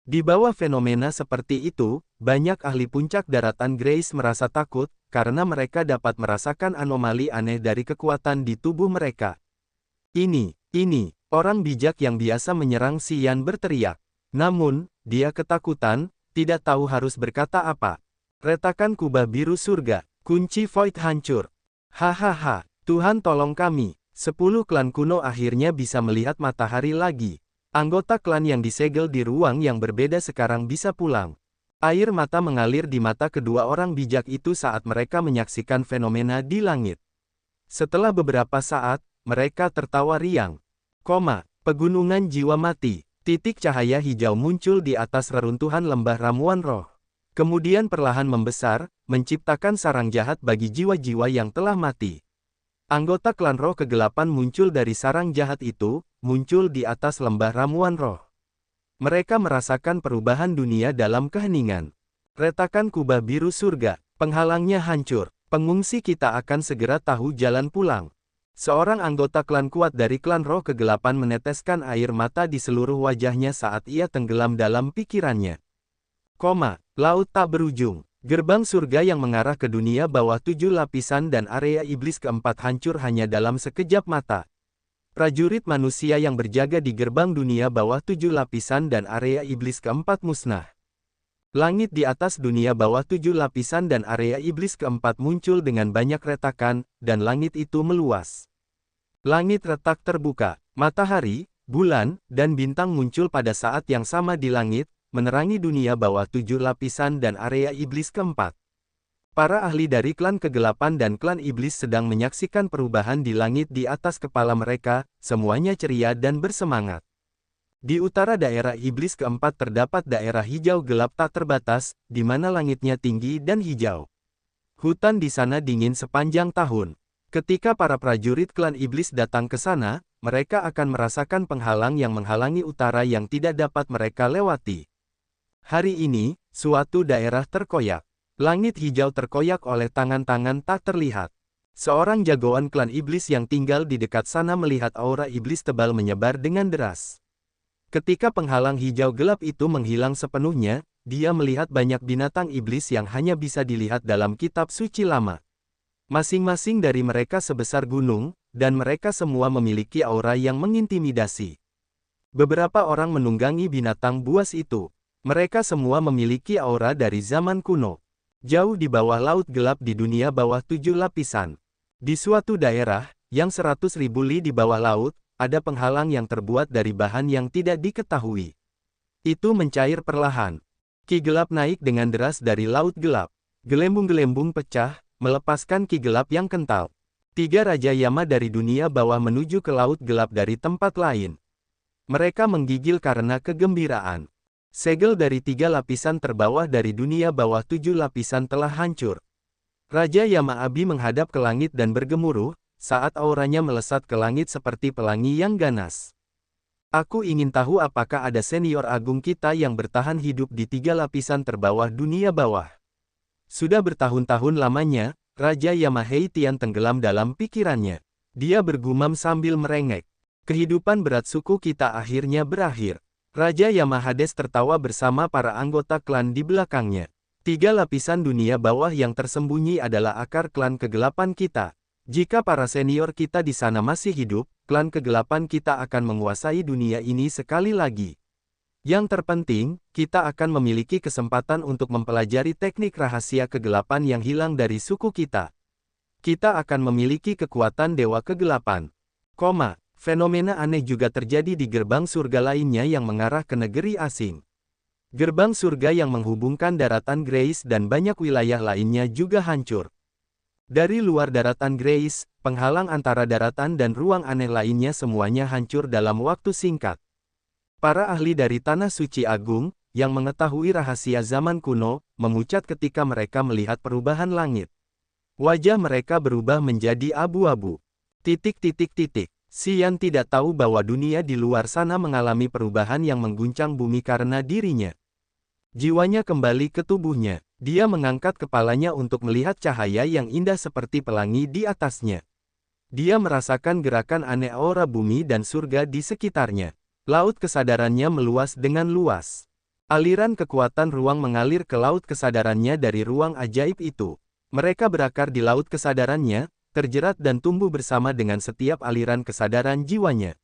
A: Di bawah fenomena seperti itu, banyak ahli puncak daratan Grace merasa takut, karena mereka dapat merasakan anomali aneh dari kekuatan di tubuh mereka. Ini, orang bijak yang biasa menyerang Xian berteriak. Namun, dia ketakutan, tidak tahu harus berkata apa. Retakan kubah biru surga, kunci Void hancur. Hahaha, Tuhan tolong kami. 10 klan kuno akhirnya bisa melihat matahari lagi. Anggota klan yang disegel di ruang yang berbeda sekarang bisa pulang. Air mata mengalir di mata kedua orang bijak itu saat mereka menyaksikan fenomena di langit. Setelah beberapa saat, mereka tertawa riang. Pegunungan jiwa mati. Titik cahaya hijau muncul di atas reruntuhan lembah ramuan roh. Kemudian perlahan membesar, menciptakan sarang jahat bagi jiwa-jiwa yang telah mati. Anggota klan roh kegelapan muncul dari sarang jahat itu, muncul di atas lembah ramuan roh. Mereka merasakan perubahan dunia dalam keheningan. Retakan kubah biru surga, penghalangnya hancur. Pengungsi kita akan segera tahu jalan pulang. Seorang anggota klan kuat dari klan roh kegelapan meneteskan air mata di seluruh wajahnya saat ia tenggelam dalam pikirannya. Laut tak berujung. Gerbang surga yang mengarah ke dunia bawah 7 lapisan dan area iblis keempat hancur hanya dalam sekejap mata. Prajurit manusia yang berjaga di gerbang dunia bawah 7 lapisan dan area iblis keempat musnah. Langit di atas dunia bawah 7 lapisan dan area iblis keempat muncul dengan banyak retakan, dan langit itu meluas. Langit retak terbuka, matahari, bulan, dan bintang muncul pada saat yang sama di langit, menerangi dunia bawah 7 lapisan dan area iblis keempat. Para ahli dari klan kegelapan dan klan iblis sedang menyaksikan perubahan di langit di atas kepala mereka, semuanya ceria dan bersemangat. Di utara daerah iblis keempat terdapat daerah hijau gelap tak terbatas, di mana langitnya tinggi dan hijau. Hutan di sana dingin sepanjang tahun. Ketika para prajurit klan iblis datang ke sana, mereka akan merasakan penghalang yang menghalangi utara yang tidak dapat mereka lewati. Hari ini, suatu daerah terkoyak. Langit hijau terkoyak oleh tangan-tangan tak terlihat. Seorang jagoan klan iblis yang tinggal di dekat sana melihat aura iblis tebal menyebar dengan deras. Ketika penghalang hijau gelap itu menghilang sepenuhnya, dia melihat banyak binatang iblis yang hanya bisa dilihat dalam kitab suci lama. Masing-masing dari mereka sebesar gunung, dan mereka semua memiliki aura yang mengintimidasi. Beberapa orang menunggangi binatang buas itu. Mereka semua memiliki aura dari zaman kuno. Jauh di bawah laut gelap di dunia bawah 7 lapisan. Di suatu daerah, yang 100.000 li di bawah laut, ada penghalang yang terbuat dari bahan yang tidak diketahui. Itu mencair perlahan. Ki gelap naik dengan deras dari laut gelap. Gelembung-gelembung pecah, melepaskan ki gelap yang kental. 3 Raja Yama dari dunia bawah menuju ke laut gelap dari tempat lain. Mereka menggigil karena kegembiraan. Segel dari 3 lapisan terbawah dari dunia bawah 7 lapisan telah hancur. Raja Yama Abi menghadap ke langit dan bergemuruh, saat auranya melesat ke langit seperti pelangi yang ganas. Aku ingin tahu apakah ada senior agung kita yang bertahan hidup di 3 lapisan terbawah dunia bawah. Sudah bertahun-tahun lamanya, Raja Yamahei Tian tenggelam dalam pikirannya. Dia bergumam sambil merengek. Kehidupan berat suku kita akhirnya berakhir. Raja Yamahades tertawa bersama para anggota klan di belakangnya. 3 lapisan dunia bawah yang tersembunyi adalah akar klan kegelapan kita. Jika para senior kita di sana masih hidup, klan kegelapan kita akan menguasai dunia ini sekali lagi. Yang terpenting, kita akan memiliki kesempatan untuk mempelajari teknik rahasia kegelapan yang hilang dari suku kita. Kita akan memiliki kekuatan dewa kegelapan. Fenomena aneh juga terjadi di gerbang surga lainnya yang mengarah ke negeri asing. Gerbang surga yang menghubungkan daratan Grace dan banyak wilayah lainnya juga hancur. Dari luar daratan Grace, penghalang antara daratan dan ruang aneh lainnya semuanya hancur dalam waktu singkat. Para ahli dari Tanah Suci Agung, yang mengetahui rahasia zaman kuno, memucat ketika mereka melihat perubahan langit. Wajah mereka berubah menjadi abu-abu. Xian tidak tahu bahwa dunia di luar sana mengalami perubahan yang mengguncang bumi karena dirinya. Jiwanya kembali ke tubuhnya. Dia mengangkat kepalanya untuk melihat cahaya yang indah seperti pelangi di atasnya. Dia merasakan gerakan aneh aura bumi dan surga di sekitarnya. Laut kesadarannya meluas dengan luas. Aliran kekuatan ruang mengalir ke laut kesadarannya dari ruang ajaib itu. Mereka berakar di laut kesadarannya, terjerat dan tumbuh bersama dengan setiap aliran kesadaran jiwanya.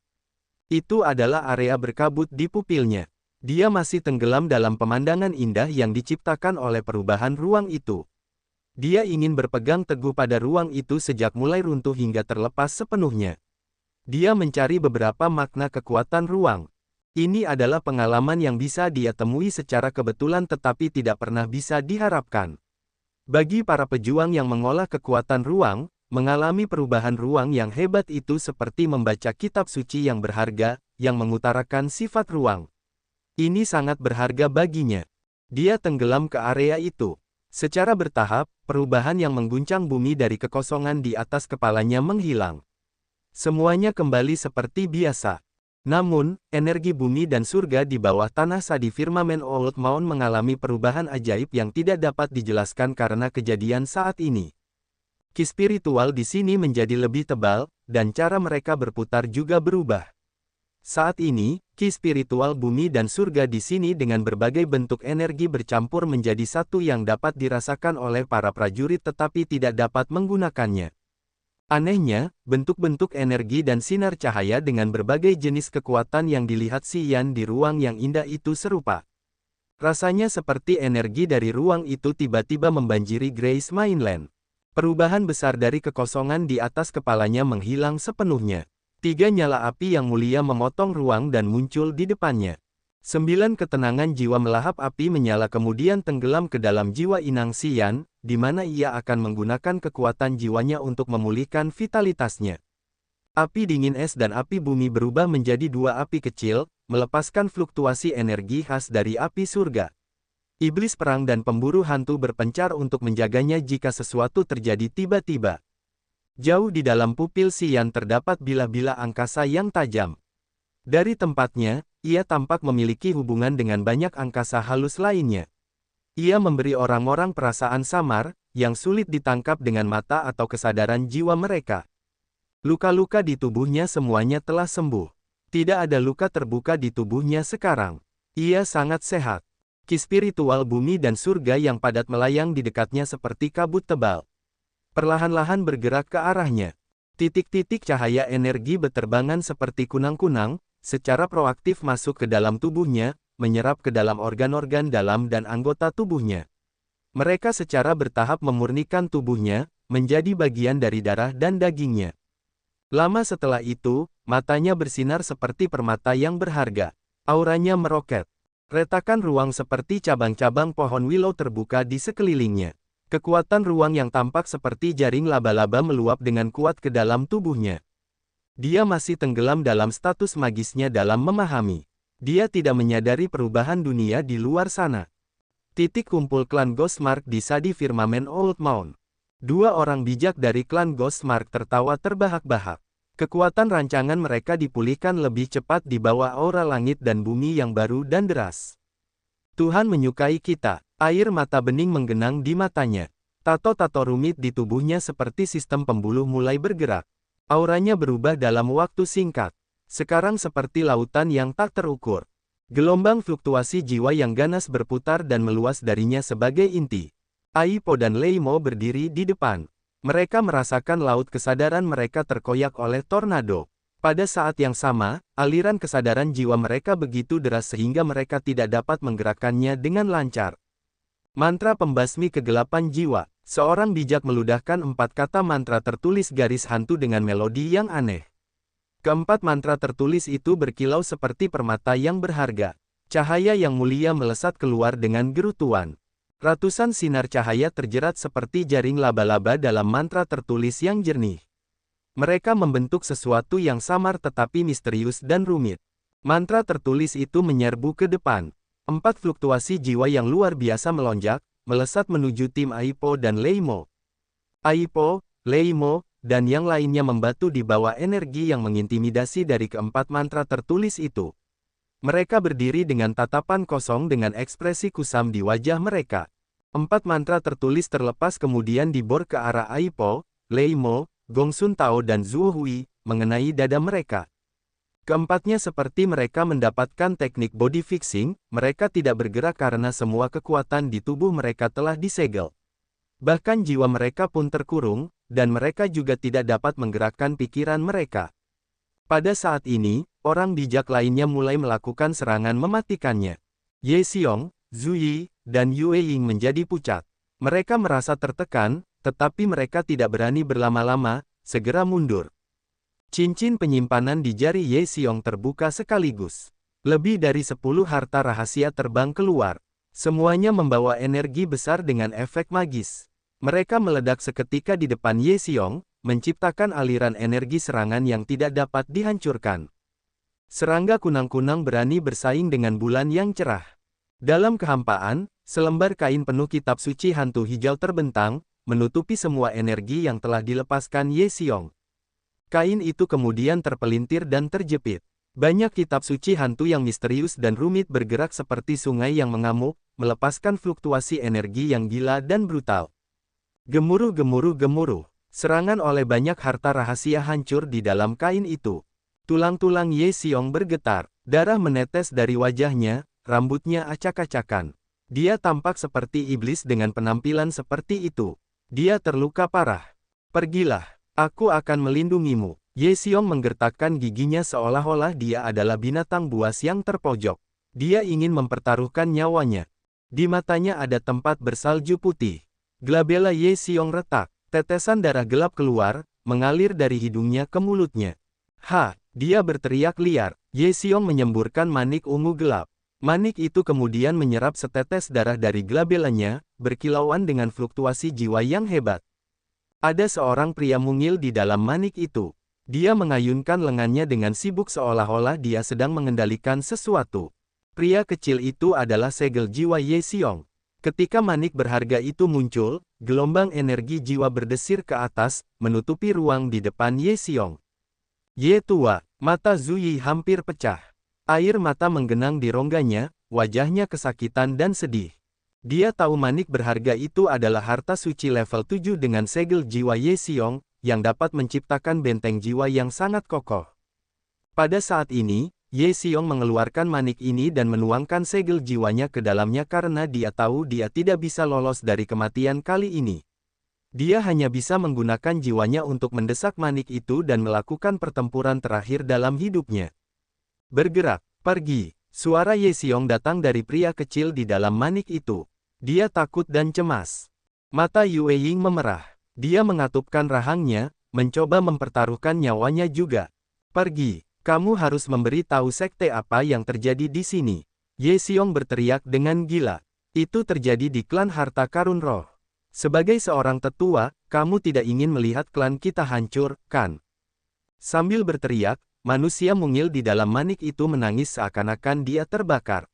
A: Itu adalah area berkabut di pupilnya. Dia masih tenggelam dalam pemandangan indah yang diciptakan oleh perubahan ruang itu. Dia ingin berpegang teguh pada ruang itu sejak mulai runtuh hingga terlepas sepenuhnya. Dia mencari beberapa makna kekuatan ruang. Ini adalah pengalaman yang bisa dia temui secara kebetulan tetapi tidak pernah bisa diharapkan. Bagi para pejuang yang mengolah kekuatan ruang, mengalami perubahan ruang yang hebat itu seperti membaca kitab suci yang berharga, yang mengutarakan sifat ruang. Ini sangat berharga baginya. Dia tenggelam ke area itu. Secara bertahap, perubahan yang mengguncang bumi dari kekosongan di atas kepalanya menghilang. Semuanya kembali seperti biasa. Namun, energi bumi dan surga di bawah tanah di firmamen Old Mound mengalami perubahan ajaib yang tidak dapat dijelaskan karena kejadian saat ini. Ki spiritual di sini menjadi lebih tebal, dan cara mereka berputar juga berubah. Saat ini, ki spiritual bumi dan surga di sini dengan berbagai bentuk energi bercampur menjadi satu yang dapat dirasakan oleh para prajurit tetapi tidak dapat menggunakannya. Anehnya, bentuk-bentuk energi dan sinar cahaya dengan berbagai jenis kekuatan yang dilihat Xian di ruang yang indah itu serupa. Rasanya seperti energi dari ruang itu tiba-tiba membanjiri Grace Mainland. Perubahan besar dari kekosongan di atas kepalanya menghilang sepenuhnya. 3 nyala api yang mulia memotong ruang dan muncul di depannya. 9 ketenangan jiwa melahap api menyala kemudian tenggelam ke dalam jiwa Inang Xian, di mana ia akan menggunakan kekuatan jiwanya untuk memulihkan vitalitasnya. Api dingin es dan api bumi berubah menjadi 2 api kecil, melepaskan fluktuasi energi khas dari api surga. Iblis perang dan pemburu hantu berpencar untuk menjaganya jika sesuatu terjadi tiba-tiba. Jauh di dalam pupil Xian terdapat bilah-bilah angkasa yang tajam. Dari tempatnya, ia tampak memiliki hubungan dengan banyak angkasa halus lainnya. Ia memberi orang-orang perasaan samar, yang sulit ditangkap dengan mata atau kesadaran jiwa mereka. Luka-luka di tubuhnya semuanya telah sembuh. Tidak ada luka terbuka di tubuhnya sekarang. Ia sangat sehat. Ki spiritual bumi dan surga yang padat melayang di dekatnya seperti kabut tebal. Perlahan-lahan bergerak ke arahnya. Titik-titik cahaya energi beterbangan seperti kunang-kunang, secara proaktif masuk ke dalam tubuhnya, menyerap ke dalam organ-organ dalam dan anggota tubuhnya. Mereka secara bertahap memurnikan tubuhnya, menjadi bagian dari darah dan dagingnya. Lama setelah itu, matanya bersinar seperti permata yang berharga. Auranya meroket. Retakan ruang seperti cabang-cabang pohon willow terbuka di sekelilingnya. Kekuatan ruang yang tampak seperti jaring laba-laba meluap dengan kuat ke dalam tubuhnya. Dia masih tenggelam dalam status magisnya dalam memahami. Dia tidak menyadari perubahan dunia di luar sana. Titik kumpul klan Ghostmark di sadi firmamen Old Mound. Dua orang bijak dari klan Ghostmark tertawa terbahak-bahak. Kekuatan rancangan mereka dipulihkan lebih cepat di bawah aura langit dan bumi yang baru dan deras. Tuhan menyukai kita. Air mata bening menggenang di matanya. Tato-tato rumit di tubuhnya seperti sistem pembuluh mulai bergerak. Auranya berubah dalam waktu singkat. Sekarang seperti lautan yang tak terukur. Gelombang fluktuasi jiwa yang ganas berputar dan meluas darinya sebagai inti. Aipo dan Leimo berdiri di depan. Mereka merasakan laut kesadaran mereka terkoyak oleh tornado. Pada saat yang sama, aliran kesadaran jiwa mereka begitu deras sehingga mereka tidak dapat menggerakkannya dengan lancar. Mantra pembasmi kegelapan jiwa. Seorang bijak meludahkan 4 kata mantra tertulis garis hantu dengan melodi yang aneh. Keempat mantra tertulis itu berkilau seperti permata yang berharga. Cahaya yang mulia melesat keluar dengan gerutuan. Ratusan sinar cahaya terjerat seperti jaring laba-laba dalam mantra tertulis yang jernih. Mereka membentuk sesuatu yang samar tetapi misterius dan rumit. Mantra tertulis itu menyerbu ke depan. 4 fluktuasi jiwa yang luar biasa melonjak, melesat menuju tim Aipo dan Leimo. Aipo, Leimo, dan yang lainnya membatu di bawah energi yang mengintimidasi dari keempat mantra tertulis itu. Mereka berdiri dengan tatapan kosong dengan ekspresi kusam di wajah mereka. 4 mantra tertulis terlepas kemudian dibor ke arah Aipo, Leimo, Gongsun Tao dan Zhuo Hui, mengenai dada mereka. Keempatnya seperti mereka mendapatkan teknik body fixing, mereka tidak bergerak karena semua kekuatan di tubuh mereka telah disegel. Bahkan jiwa mereka pun terkurung, dan mereka juga tidak dapat menggerakkan pikiran mereka. Pada saat ini, orang bijak lainnya mulai melakukan serangan mematikannya. Ye Xiong, Zhu Yi, dan Yue Ying menjadi pucat. Mereka merasa tertekan, tetapi mereka tidak berani berlama-lama, segera mundur. Cincin penyimpanan di jari Ye Xiong terbuka sekaligus. Lebih dari 10 harta rahasia terbang keluar. Semuanya membawa energi besar dengan efek magis. Mereka meledak seketika di depan Ye Xiong, menciptakan aliran energi serangan yang tidak dapat dihancurkan. Serangga kunang-kunang berani bersaing dengan bulan yang cerah. Dalam kehampaan, selembar kain penuh kitab suci hantu hijau terbentang, menutupi semua energi yang telah dilepaskan Ye Xiong. Kain itu kemudian terpelintir dan terjepit. Banyak kitab suci hantu yang misterius dan rumit bergerak seperti sungai yang mengamuk, melepaskan fluktuasi energi yang gila dan brutal. Gemuruh-gemuruh-gemuruh. Serangan oleh banyak harta rahasia hancur di dalam kain itu. Tulang-tulang Ye Xiong bergetar, darah menetes dari wajahnya, rambutnya acak-acakan. Dia tampak seperti iblis dengan penampilan seperti itu. Dia terluka parah. Pergilah. Aku akan melindungimu. Ye Xiong menggertakkan giginya seolah-olah dia adalah binatang buas yang terpojok. Dia ingin mempertaruhkan nyawanya. Di matanya ada tempat bersalju putih. Glabella Ye Xiong retak. Tetesan darah gelap keluar, mengalir dari hidungnya ke mulutnya. Ha! Dia berteriak liar. Ye Xiong menyemburkan manik ungu gelap. Manik itu kemudian menyerap setetes darah dari glabellanya, berkilauan dengan fluktuasi jiwa yang hebat. Ada seorang pria mungil di dalam manik itu. Dia mengayunkan lengannya dengan sibuk seolah-olah dia sedang mengendalikan sesuatu. Pria kecil itu adalah segel jiwa Ye Xiong. Ketika manik berharga itu muncul, gelombang energi jiwa berdesir ke atas, menutupi ruang di depan Ye Xiong. Ye tua, mata Zhu Yi hampir pecah. Air mata menggenang di rongganya, wajahnya kesakitan dan sedih. Dia tahu manik berharga itu adalah harta suci level 7 dengan segel jiwa Ye Xiong, yang dapat menciptakan benteng jiwa yang sangat kokoh. Pada saat ini, Ye Xiong mengeluarkan manik ini dan menuangkan segel jiwanya ke dalamnya karena dia tahu dia tidak bisa lolos dari kematian kali ini. Dia hanya bisa menggunakan jiwanya untuk mendesak manik itu dan melakukan pertempuran terakhir dalam hidupnya. Bergerak, pergi. Suara Ye Xiong datang dari pria kecil di dalam manik itu. Dia takut dan cemas. Mata Yue Ying memerah. Dia mengatupkan rahangnya, mencoba mempertaruhkan nyawanya juga. Pergi, kamu harus memberi tahu sekte apa yang terjadi di sini. Ye Xiong berteriak dengan gila. Itu terjadi di klan harta karun roh. Sebagai seorang tetua, kamu tidak ingin melihat klan kita hancur, kan? Sambil berteriak, manusia mungil di dalam manik itu menangis seakan-akan dia terbakar.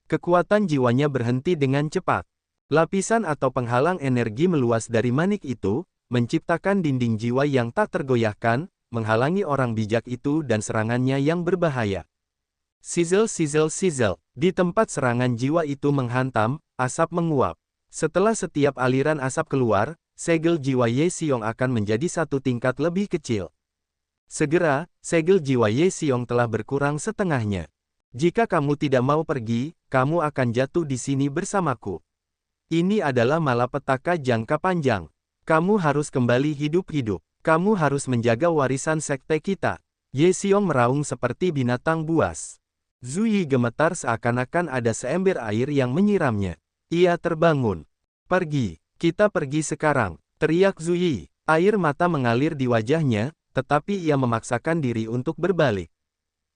A: Kekuatan jiwanya berhenti dengan cepat. Lapisan atau penghalang energi meluas dari manik itu, menciptakan dinding jiwa yang tak tergoyahkan, menghalangi orang bijak itu dan serangannya yang berbahaya. Sizzle sizzle sizzle, di tempat serangan jiwa itu menghantam, asap menguap. Setelah setiap aliran asap keluar, segel jiwa Ye Xiong akan menjadi satu tingkat lebih kecil. Segera, segel jiwa Ye Xiong telah berkurang setengahnya. Jika kamu tidak mau pergi, kamu akan jatuh di sini bersamaku. Ini adalah malapetaka jangka panjang. Kamu harus kembali hidup-hidup. Kamu harus menjaga warisan sekte kita. Ye Xiong meraung seperti binatang buas. Zhu Yi gemetar seakan-akan ada seember air yang menyiramnya. Ia terbangun. Pergi, kita pergi sekarang, teriak Zhu Yi. Air mata mengalir di wajahnya, tetapi ia memaksakan diri untuk berbalik.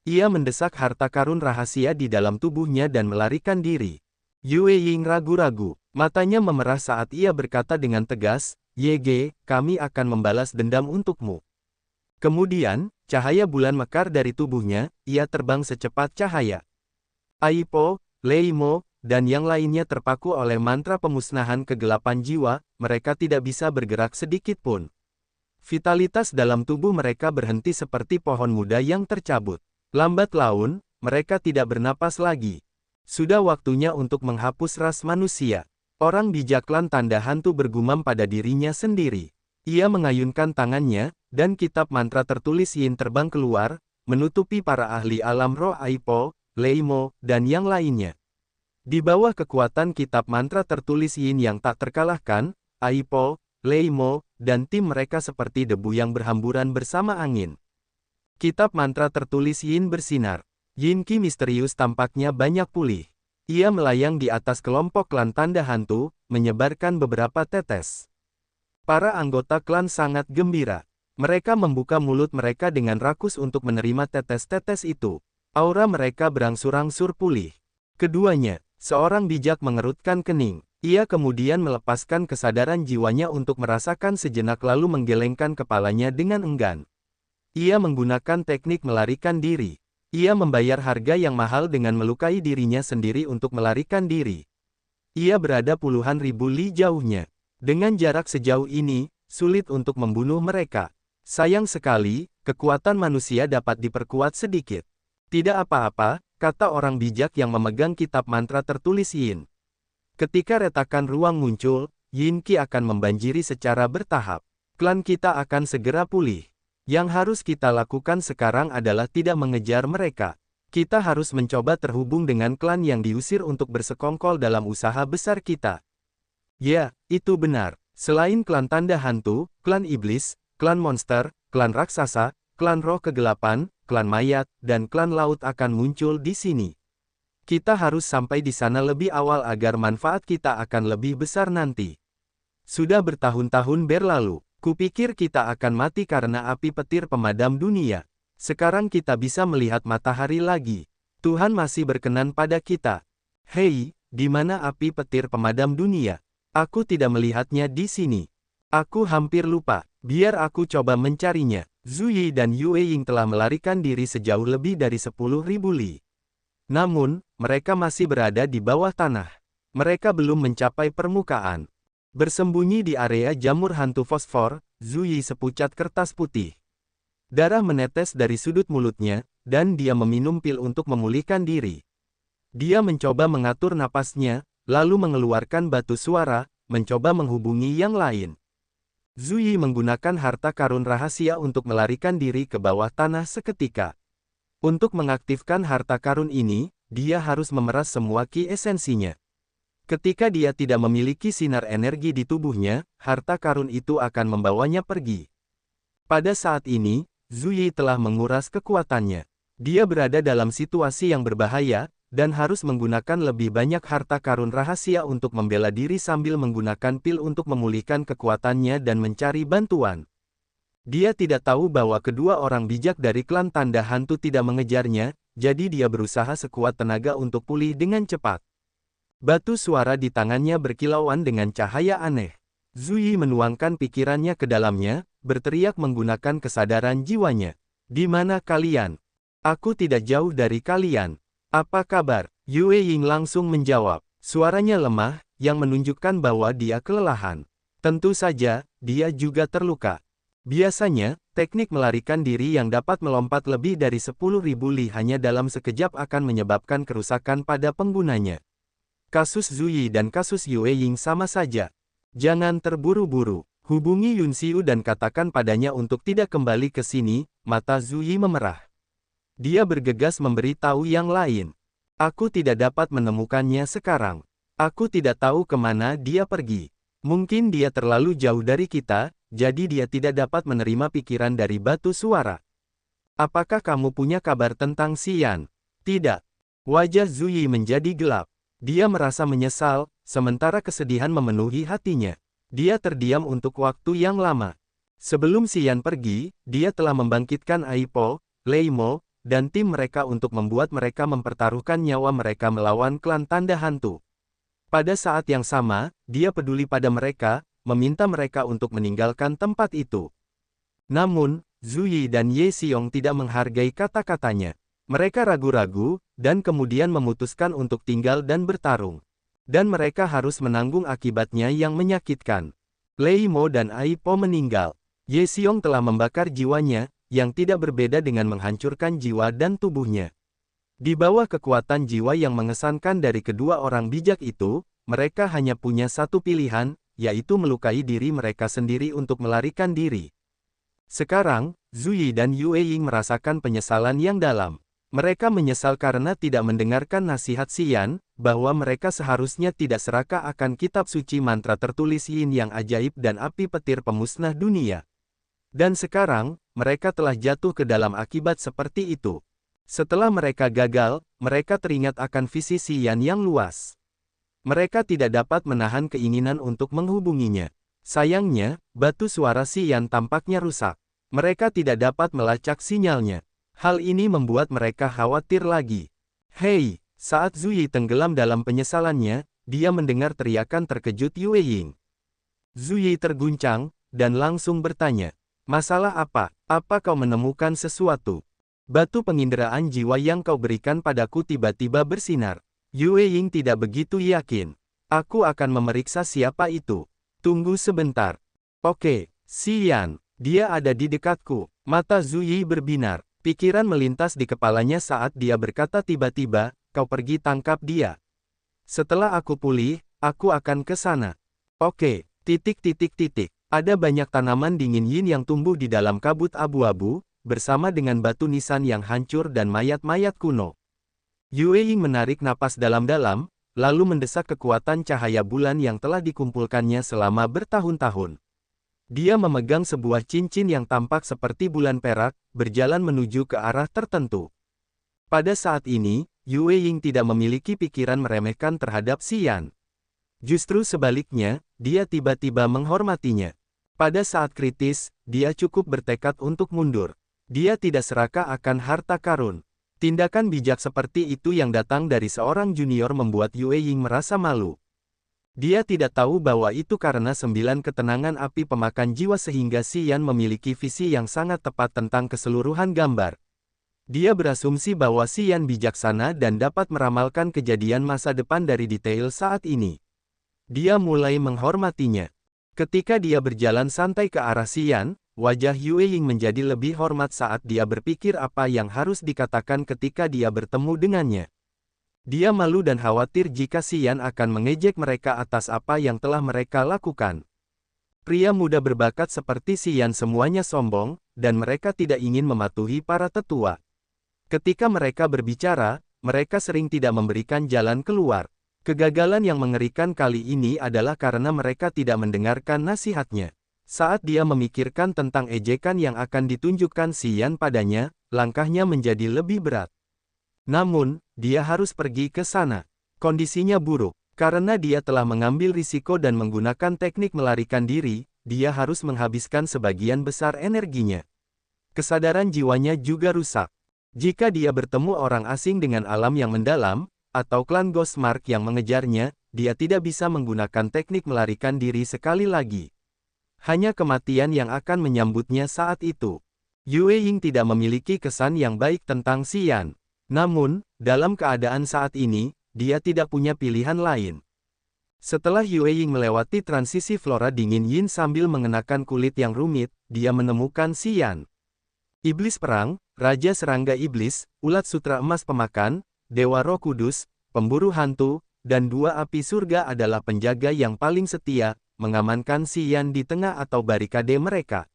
A: Ia mendesak harta karun rahasia di dalam tubuhnya dan melarikan diri. Yue Ying ragu-ragu. Matanya memerah saat ia berkata dengan tegas, "Yege, kami akan membalas dendam untukmu." Kemudian, cahaya bulan mekar dari tubuhnya, ia terbang secepat cahaya. Aipo, Leimo, dan yang lainnya terpaku oleh mantra pemusnahan kegelapan jiwa, mereka tidak bisa bergerak sedikit pun. Vitalitas dalam tubuh mereka berhenti seperti pohon muda yang tercabut. Lambat laun, mereka tidak bernapas lagi. Sudah waktunya untuk menghapus ras manusia. Orang bijak klan tanda hantu bergumam pada dirinya sendiri. Ia mengayunkan tangannya, dan kitab mantra tertulis Yin terbang keluar, menutupi para ahli alam roh Aipo, Leimo, dan yang lainnya. Di bawah kekuatan kitab mantra tertulis Yin yang tak terkalahkan, Aipo, Leimo, dan tim mereka seperti debu yang berhamburan bersama angin. Kitab mantra tertulis Yin bersinar. Yin Qi misterius tampaknya banyak pulih. Ia melayang di atas kelompok klan tanda hantu, menyebarkan beberapa tetes. Para anggota klan sangat gembira. Mereka membuka mulut mereka dengan rakus untuk menerima tetes-tetes itu. Aura mereka berangsur-angsur pulih. Keduanya, seorang bijak mengerutkan kening. Ia kemudian melepaskan kesadaran jiwanya untuk merasakan sejenak lalu menggelengkan kepalanya dengan enggan. Ia menggunakan teknik melarikan diri. Ia membayar harga yang mahal dengan melukai dirinya sendiri untuk melarikan diri. Ia berada puluhan ribu li jauhnya. Dengan jarak sejauh ini, sulit untuk membunuh mereka. Sayang sekali, kekuatan manusia dapat diperkuat sedikit. Tidak apa-apa, kata orang bijak yang memegang kitab mantra tertulis Yin. Ketika retakan ruang muncul, Yin Qi akan membanjiri secara bertahap. Klan kita akan segera pulih. Yang harus kita lakukan sekarang adalah tidak mengejar mereka. Kita harus mencoba terhubung dengan klan yang diusir untuk bersekongkol dalam usaha besar kita. Ya, itu benar. Selain klan tanda hantu, klan iblis, klan monster, klan raksasa, klan roh kegelapan, klan mayat, dan klan laut akan muncul di sini. Kita harus sampai di sana lebih awal agar manfaat kita akan lebih besar nanti. Sudah bertahun-tahun berlalu. Kupikir kita akan mati karena api petir pemadam dunia. Sekarang kita bisa melihat matahari lagi. Tuhan masih berkenan pada kita. Hei, di mana api petir pemadam dunia? Aku tidak melihatnya di sini. Aku hampir lupa. Biar aku coba mencarinya. Zhu Yi dan Yue Ying telah melarikan diri sejauh lebih dari 10.000 li. Namun, mereka masih berada di bawah tanah. Mereka belum mencapai permukaan. Bersembunyi di area jamur hantu fosfor, Zuyi sepucat kertas putih. Darah menetes dari sudut mulutnya, dan dia meminum pil untuk memulihkan diri. Dia mencoba mengatur napasnya, lalu mengeluarkan batu suara, mencoba menghubungi yang lain. Zuyi menggunakan harta karun rahasia untuk melarikan diri ke bawah tanah seketika. Untuk mengaktifkan harta karun ini, dia harus memeras semua ki esensinya. Ketika dia tidak memiliki sinar energi di tubuhnya, harta karun itu akan membawanya pergi. Pada saat ini, Zuyi telah menguras kekuatannya. Dia berada dalam situasi yang berbahaya, dan harus menggunakan lebih banyak harta karun rahasia untuk membela diri sambil menggunakan pil untuk memulihkan kekuatannya dan mencari bantuan. Dia tidak tahu bahwa kedua orang bijak dari klan tanda hantu tidak mengejarnya, jadi dia berusaha sekuat tenaga untuk pulih dengan cepat. Batu suara di tangannya berkilauan dengan cahaya aneh. Zuyi menuangkan pikirannya ke dalamnya, berteriak menggunakan kesadaran jiwanya. Di mana kalian? Aku tidak jauh dari kalian. Apa kabar? Yue Ying langsung menjawab. Suaranya lemah, yang menunjukkan bahwa dia kelelahan. Tentu saja, dia juga terluka. Biasanya, teknik melarikan diri yang dapat melompat lebih dari 10.000 li hanya dalam sekejap akan menyebabkan kerusakan pada penggunanya. Kasus Zuyi dan kasus Yue Ying sama saja. Jangan terburu-buru. Hubungi Yun Xiu dan katakan padanya untuk tidak kembali ke sini. Mata Zuyi memerah. Dia bergegas memberitahu yang lain. Aku tidak dapat menemukannya sekarang. Aku tidak tahu kemana dia pergi. Mungkin dia terlalu jauh dari kita, jadi dia tidak dapat menerima pikiran dari batu suara. Apakah kamu punya kabar tentang Xian? Tidak. Wajah Zuyi menjadi gelap. Dia merasa menyesal, sementara kesedihan memenuhi hatinya. Dia terdiam untuk waktu yang lama. Sebelum Xian pergi, dia telah membangkitkan Aipo, Lei Mo, dan tim mereka untuk membuat mereka mempertaruhkan nyawa mereka melawan klan tanda hantu. Pada saat yang sama, dia peduli pada mereka, meminta mereka untuk meninggalkan tempat itu. Namun, Zuyi dan Ye Xiong tidak menghargai kata-katanya. Mereka ragu-ragu, dan kemudian memutuskan untuk tinggal dan bertarung. Dan mereka harus menanggung akibatnya yang menyakitkan. Lei Mo dan Aipo meninggal. Ye Xiong telah membakar jiwanya, yang tidak berbeda dengan menghancurkan jiwa dan tubuhnya. Di bawah kekuatan jiwa yang mengesankan dari kedua orang bijak itu, mereka hanya punya satu pilihan, yaitu melukai diri mereka sendiri untuk melarikan diri. Sekarang, Zuyi dan Yue Ying merasakan penyesalan yang dalam. Mereka menyesal karena tidak mendengarkan nasihat Xian, bahwa mereka seharusnya tidak serakah akan kitab suci mantra tertulis Yin yang ajaib dan api petir pemusnah dunia. Dan sekarang, mereka telah jatuh ke dalam akibat seperti itu. Setelah mereka gagal, mereka teringat akan visi Xian yang luas. Mereka tidak dapat menahan keinginan untuk menghubunginya. Sayangnya, batu suara Xian tampaknya rusak. Mereka tidak dapat melacak sinyalnya. Hal ini membuat mereka khawatir lagi. Hei, saat Zuyi tenggelam dalam penyesalannya, dia mendengar teriakan terkejut Yue Ying. Zuyi terguncang, dan langsung bertanya. Masalah apa? Apa kau menemukan sesuatu? Batu penginderaan jiwa yang kau berikan padaku tiba-tiba bersinar. Yue Ying tidak begitu yakin. Aku akan memeriksa siapa itu. Tunggu sebentar. Oke, Xian, dia ada di dekatku. Mata Zuyi berbinar. Pikiran melintas di kepalanya saat dia berkata tiba-tiba, kau pergi tangkap dia. Setelah aku pulih, aku akan ke sana. Oke, ... Ada banyak tanaman dingin yin yang tumbuh di dalam kabut abu-abu, bersama dengan batu nisan yang hancur dan mayat-mayat kuno. Yue Ying menarik napas dalam-dalam, lalu mendesak kekuatan cahaya bulan yang telah dikumpulkannya selama bertahun-tahun. Dia memegang sebuah cincin yang tampak seperti bulan perak, berjalan menuju ke arah tertentu. Pada saat ini, Yue Ying tidak memiliki pikiran meremehkan terhadap Xian. Justru sebaliknya, dia tiba-tiba menghormatinya. Pada saat kritis, dia cukup bertekad untuk mundur. Dia tidak serakah akan harta karun. Tindakan bijak seperti itu yang datang dari seorang junior membuat Yue Ying merasa malu. Dia tidak tahu bahwa itu karena 9 ketenangan api pemakan jiwa sehingga Xian memiliki visi yang sangat tepat tentang keseluruhan gambar. Dia berasumsi bahwa Xian bijaksana dan dapat meramalkan kejadian masa depan dari detail saat ini. Dia mulai menghormatinya. Ketika dia berjalan santai ke arah Xian, wajah Yue Ying menjadi lebih hormat saat dia berpikir apa yang harus dikatakan ketika dia bertemu dengannya. Dia malu dan khawatir jika Xian akan mengejek mereka atas apa yang telah mereka lakukan. Pria muda berbakat seperti Xian semuanya sombong, dan mereka tidak ingin mematuhi para tetua. Ketika mereka berbicara, mereka sering tidak memberikan jalan keluar. Kegagalan yang mengerikan kali ini adalah karena mereka tidak mendengarkan nasihatnya. Saat dia memikirkan tentang ejekan yang akan ditunjukkan Xian padanya, langkahnya menjadi lebih berat. Namun, dia harus pergi ke sana. Kondisinya buruk. Karena dia telah mengambil risiko dan menggunakan teknik melarikan diri, dia harus menghabiskan sebagian besar energinya. Kesadaran jiwanya juga rusak. Jika dia bertemu orang asing dengan alam yang mendalam, atau klan Ghostmark yang mengejarnya, dia tidak bisa menggunakan teknik melarikan diri sekali lagi. Hanya kematian yang akan menyambutnya saat itu. Yue Ying tidak memiliki kesan yang baik tentang Xian. Namun, dalam keadaan saat ini, dia tidak punya pilihan lain. Setelah Yue Ying melewati transisi flora dingin yin sambil mengenakan kulit yang rumit, dia menemukan Xian. Iblis perang, Raja Serangga Iblis, Ulat Sutra Emas Pemakan, Dewa Roh Kudus, Pemburu Hantu, dan dua api surga adalah penjaga yang paling setia, mengamankan Xian di tengah atau barikade mereka.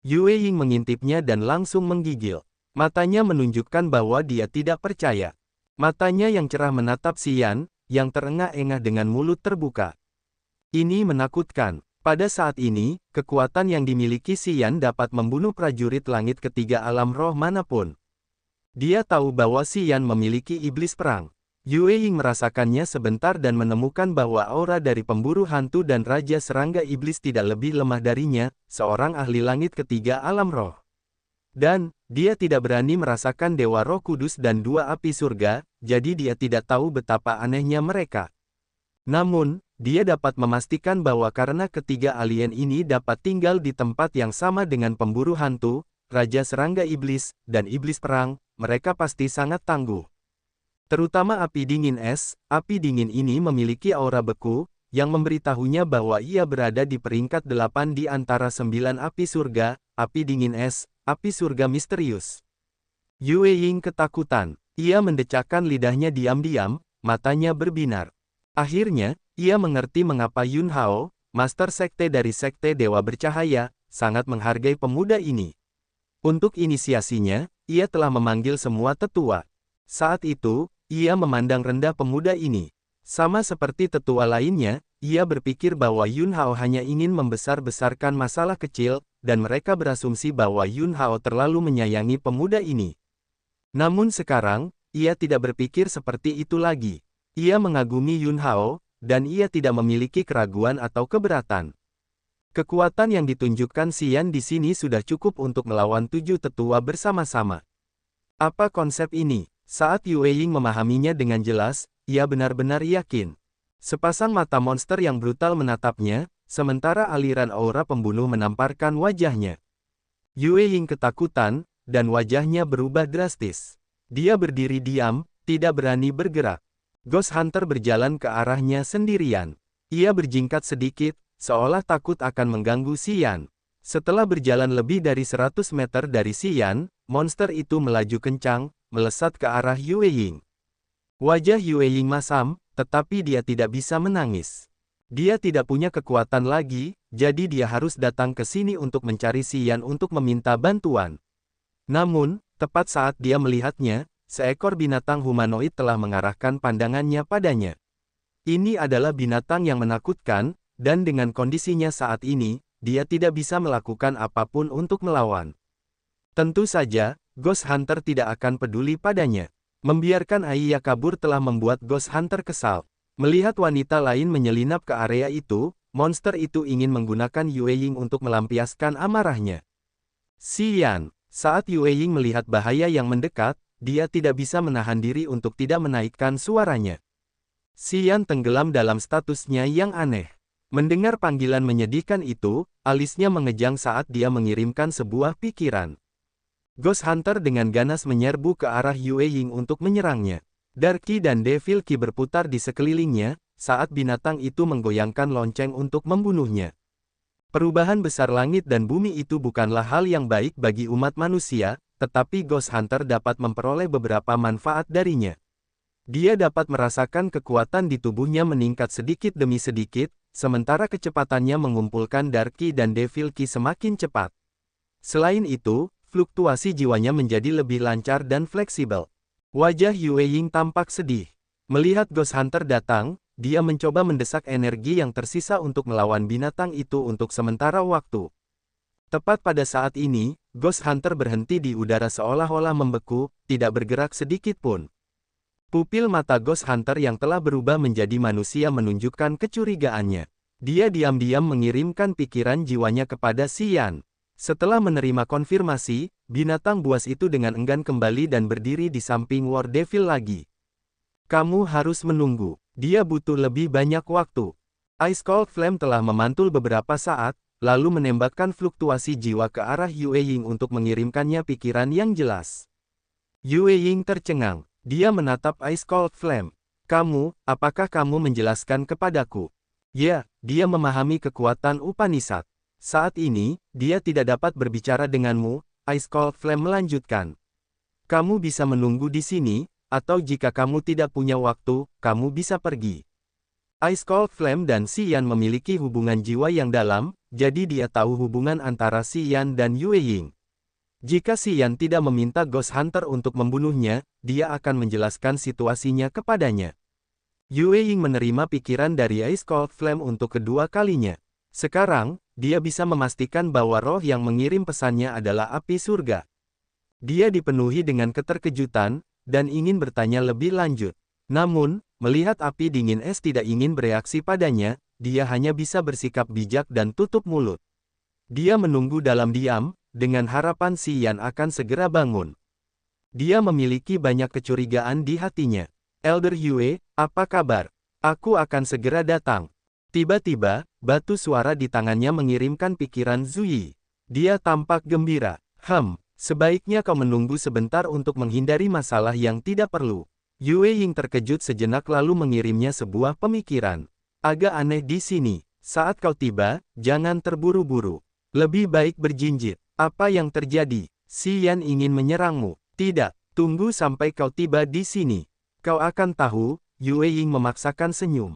A: Yue Ying mengintipnya dan langsung menggigil. Matanya menunjukkan bahwa dia tidak percaya. Matanya yang cerah menatap Xian, yang terengah-engah dengan mulut terbuka. Ini menakutkan. Pada saat ini, kekuatan yang dimiliki Xian dapat membunuh prajurit langit ketiga alam roh manapun. Dia tahu bahwa Xian memiliki iblis perang. Yue Ying merasakannya sebentar dan menemukan bahwa aura dari pemburu hantu dan Raja Serangga Iblis tidak lebih lemah darinya, seorang ahli langit ketiga alam roh. Dan, dia tidak berani merasakan Dewa Roh Kudus dan dua api surga, jadi dia tidak tahu betapa anehnya mereka. Namun, dia dapat memastikan bahwa karena ketiga alien ini dapat tinggal di tempat yang sama dengan pemburu hantu, Raja Serangga Iblis, dan Iblis Perang, mereka pasti sangat tangguh. Terutama api dingin es, api dingin ini memiliki aura beku, yang memberitahunya bahwa ia berada di peringkat 8 di antara 9 api surga, api dingin es, api surga misterius. Yue Ying ketakutan. Ia mendecakkan lidahnya diam-diam, matanya berbinar. Akhirnya, ia mengerti mengapa Yun Hao, Master Sekte dari Sekte Dewa Bercahaya, sangat menghargai pemuda ini. Untuk inisiasinya, ia telah memanggil semua tetua. Saat itu, ia memandang rendah pemuda ini. Sama seperti tetua lainnya, ia berpikir bahwa Yun Hao hanya ingin membesar-besarkan masalah kecil, dan mereka berasumsi bahwa Yun Hao terlalu menyayangi pemuda ini. Namun sekarang, ia tidak berpikir seperti itu lagi. Ia mengagumi Yun Hao, dan ia tidak memiliki keraguan atau keberatan. Kekuatan yang ditunjukkan Xian di sini sudah cukup untuk melawan 7 tetua bersama-sama. Apa konsep ini? Saat Yue Ying memahaminya dengan jelas, ia benar-benar yakin. Sepasang mata monster yang brutal menatapnya, sementara aliran aura pembunuh menamparkan wajahnya. Yue Ying ketakutan, dan wajahnya berubah drastis. Dia berdiri diam, tidak berani bergerak. Ghost Hunter berjalan ke arahnya sendirian. Ia berjingkat sedikit, seolah takut akan mengganggu Xian. Setelah berjalan lebih dari 100 meter dari Xian, monster itu melaju kencang, melesat ke arah Yue Ying. Wajah Yue Ying masam, tetapi dia tidak bisa menangis. Dia tidak punya kekuatan lagi, jadi dia harus datang ke sini untuk mencari Xian untuk meminta bantuan. Namun, tepat saat dia melihatnya, seekor binatang humanoid telah mengarahkan pandangannya padanya. Ini adalah binatang yang menakutkan, dan dengan kondisinya saat ini, dia tidak bisa melakukan apapun untuk melawan. Tentu saja, Ghost Hunter tidak akan peduli padanya. Membiarkan Aiya kabur telah membuat Ghost Hunter kesal. Melihat wanita lain menyelinap ke area itu, monster itu ingin menggunakan Yue Ying untuk melampiaskan amarahnya. Xian, saat Yue Ying melihat bahaya yang mendekat, dia tidak bisa menahan diri untuk tidak menaikkan suaranya. Xian tenggelam dalam statusnya yang aneh. Mendengar panggilan menyedihkan itu, alisnya mengejang saat dia mengirimkan sebuah pikiran. Ghost Hunter dengan ganas menyerbu ke arah Yue Ying untuk menyerangnya. Dark Ki dan Devil Ki berputar di sekelilingnya, saat binatang itu menggoyangkan lonceng untuk membunuhnya. Perubahan besar langit dan bumi itu bukanlah hal yang baik bagi umat manusia, tetapi Ghost Hunter dapat memperoleh beberapa manfaat darinya. Dia dapat merasakan kekuatan di tubuhnya meningkat sedikit demi sedikit, sementara kecepatannya mengumpulkan Dark Ki dan Devil Ki semakin cepat. Selain itu, fluktuasi jiwanya menjadi lebih lancar dan fleksibel. Wajah Yue Ying tampak sedih. Melihat Ghost Hunter datang, dia mencoba mendesak energi yang tersisa untuk melawan binatang itu untuk sementara waktu. Tepat pada saat ini, Ghost Hunter berhenti di udara seolah-olah membeku, tidak bergerak sedikit pun. Pupil mata Ghost Hunter yang telah berubah menjadi manusia menunjukkan kecurigaannya. Dia diam-diam mengirimkan pikiran jiwanya kepada Xian. Setelah menerima konfirmasi, binatang buas itu dengan enggan kembali dan berdiri di samping War Devil lagi. Kamu harus menunggu. Dia butuh lebih banyak waktu. Ice Cold Flame telah memantul beberapa saat, lalu menembakkan fluktuasi jiwa ke arah Yue Ying untuk mengirimkannya pikiran yang jelas. Yue Ying tercengang. Dia menatap Ice Cold Flame. Apakah kamu menjelaskan kepadaku? Ya, dia memahami kekuatan Upanishad. Saat ini, dia tidak dapat berbicara denganmu, Ice Cold Flame melanjutkan. Kamu bisa menunggu di sini, atau jika kamu tidak punya waktu, kamu bisa pergi. Ice Cold Flame dan Xian memiliki hubungan jiwa yang dalam, jadi dia tahu hubungan antara Xian dan Yue Ying. Jika Xian tidak meminta Ghost Hunter untuk membunuhnya, dia akan menjelaskan situasinya kepadanya. Yue Ying menerima pikiran dari Ice Cold Flame untuk kedua kalinya. Sekarang, dia bisa memastikan bahwa roh yang mengirim pesannya adalah api surga. Dia dipenuhi dengan keterkejutan, dan ingin bertanya lebih lanjut. Namun, melihat api dingin es tidak ingin bereaksi padanya, dia hanya bisa bersikap bijak dan tutup mulut. Dia menunggu dalam diam, dengan harapan Xian akan segera bangun. Dia memiliki banyak kecurigaan di hatinya. Elder Yue, apa kabar? Aku akan segera datang. Tiba-tiba, batu suara di tangannya mengirimkan pikiran Zuyi. Dia tampak gembira. Sebaiknya kau menunggu sebentar untuk menghindari masalah yang tidak perlu. Yue Ying terkejut sejenak lalu mengirimnya sebuah pemikiran. Agak aneh di sini. Saat kau tiba, jangan terburu-buru. Lebih baik berjinjit. Apa yang terjadi? Xian ingin menyerangmu. Tidak, tunggu sampai kau tiba di sini. Kau akan tahu, Yue Ying memaksakan senyum.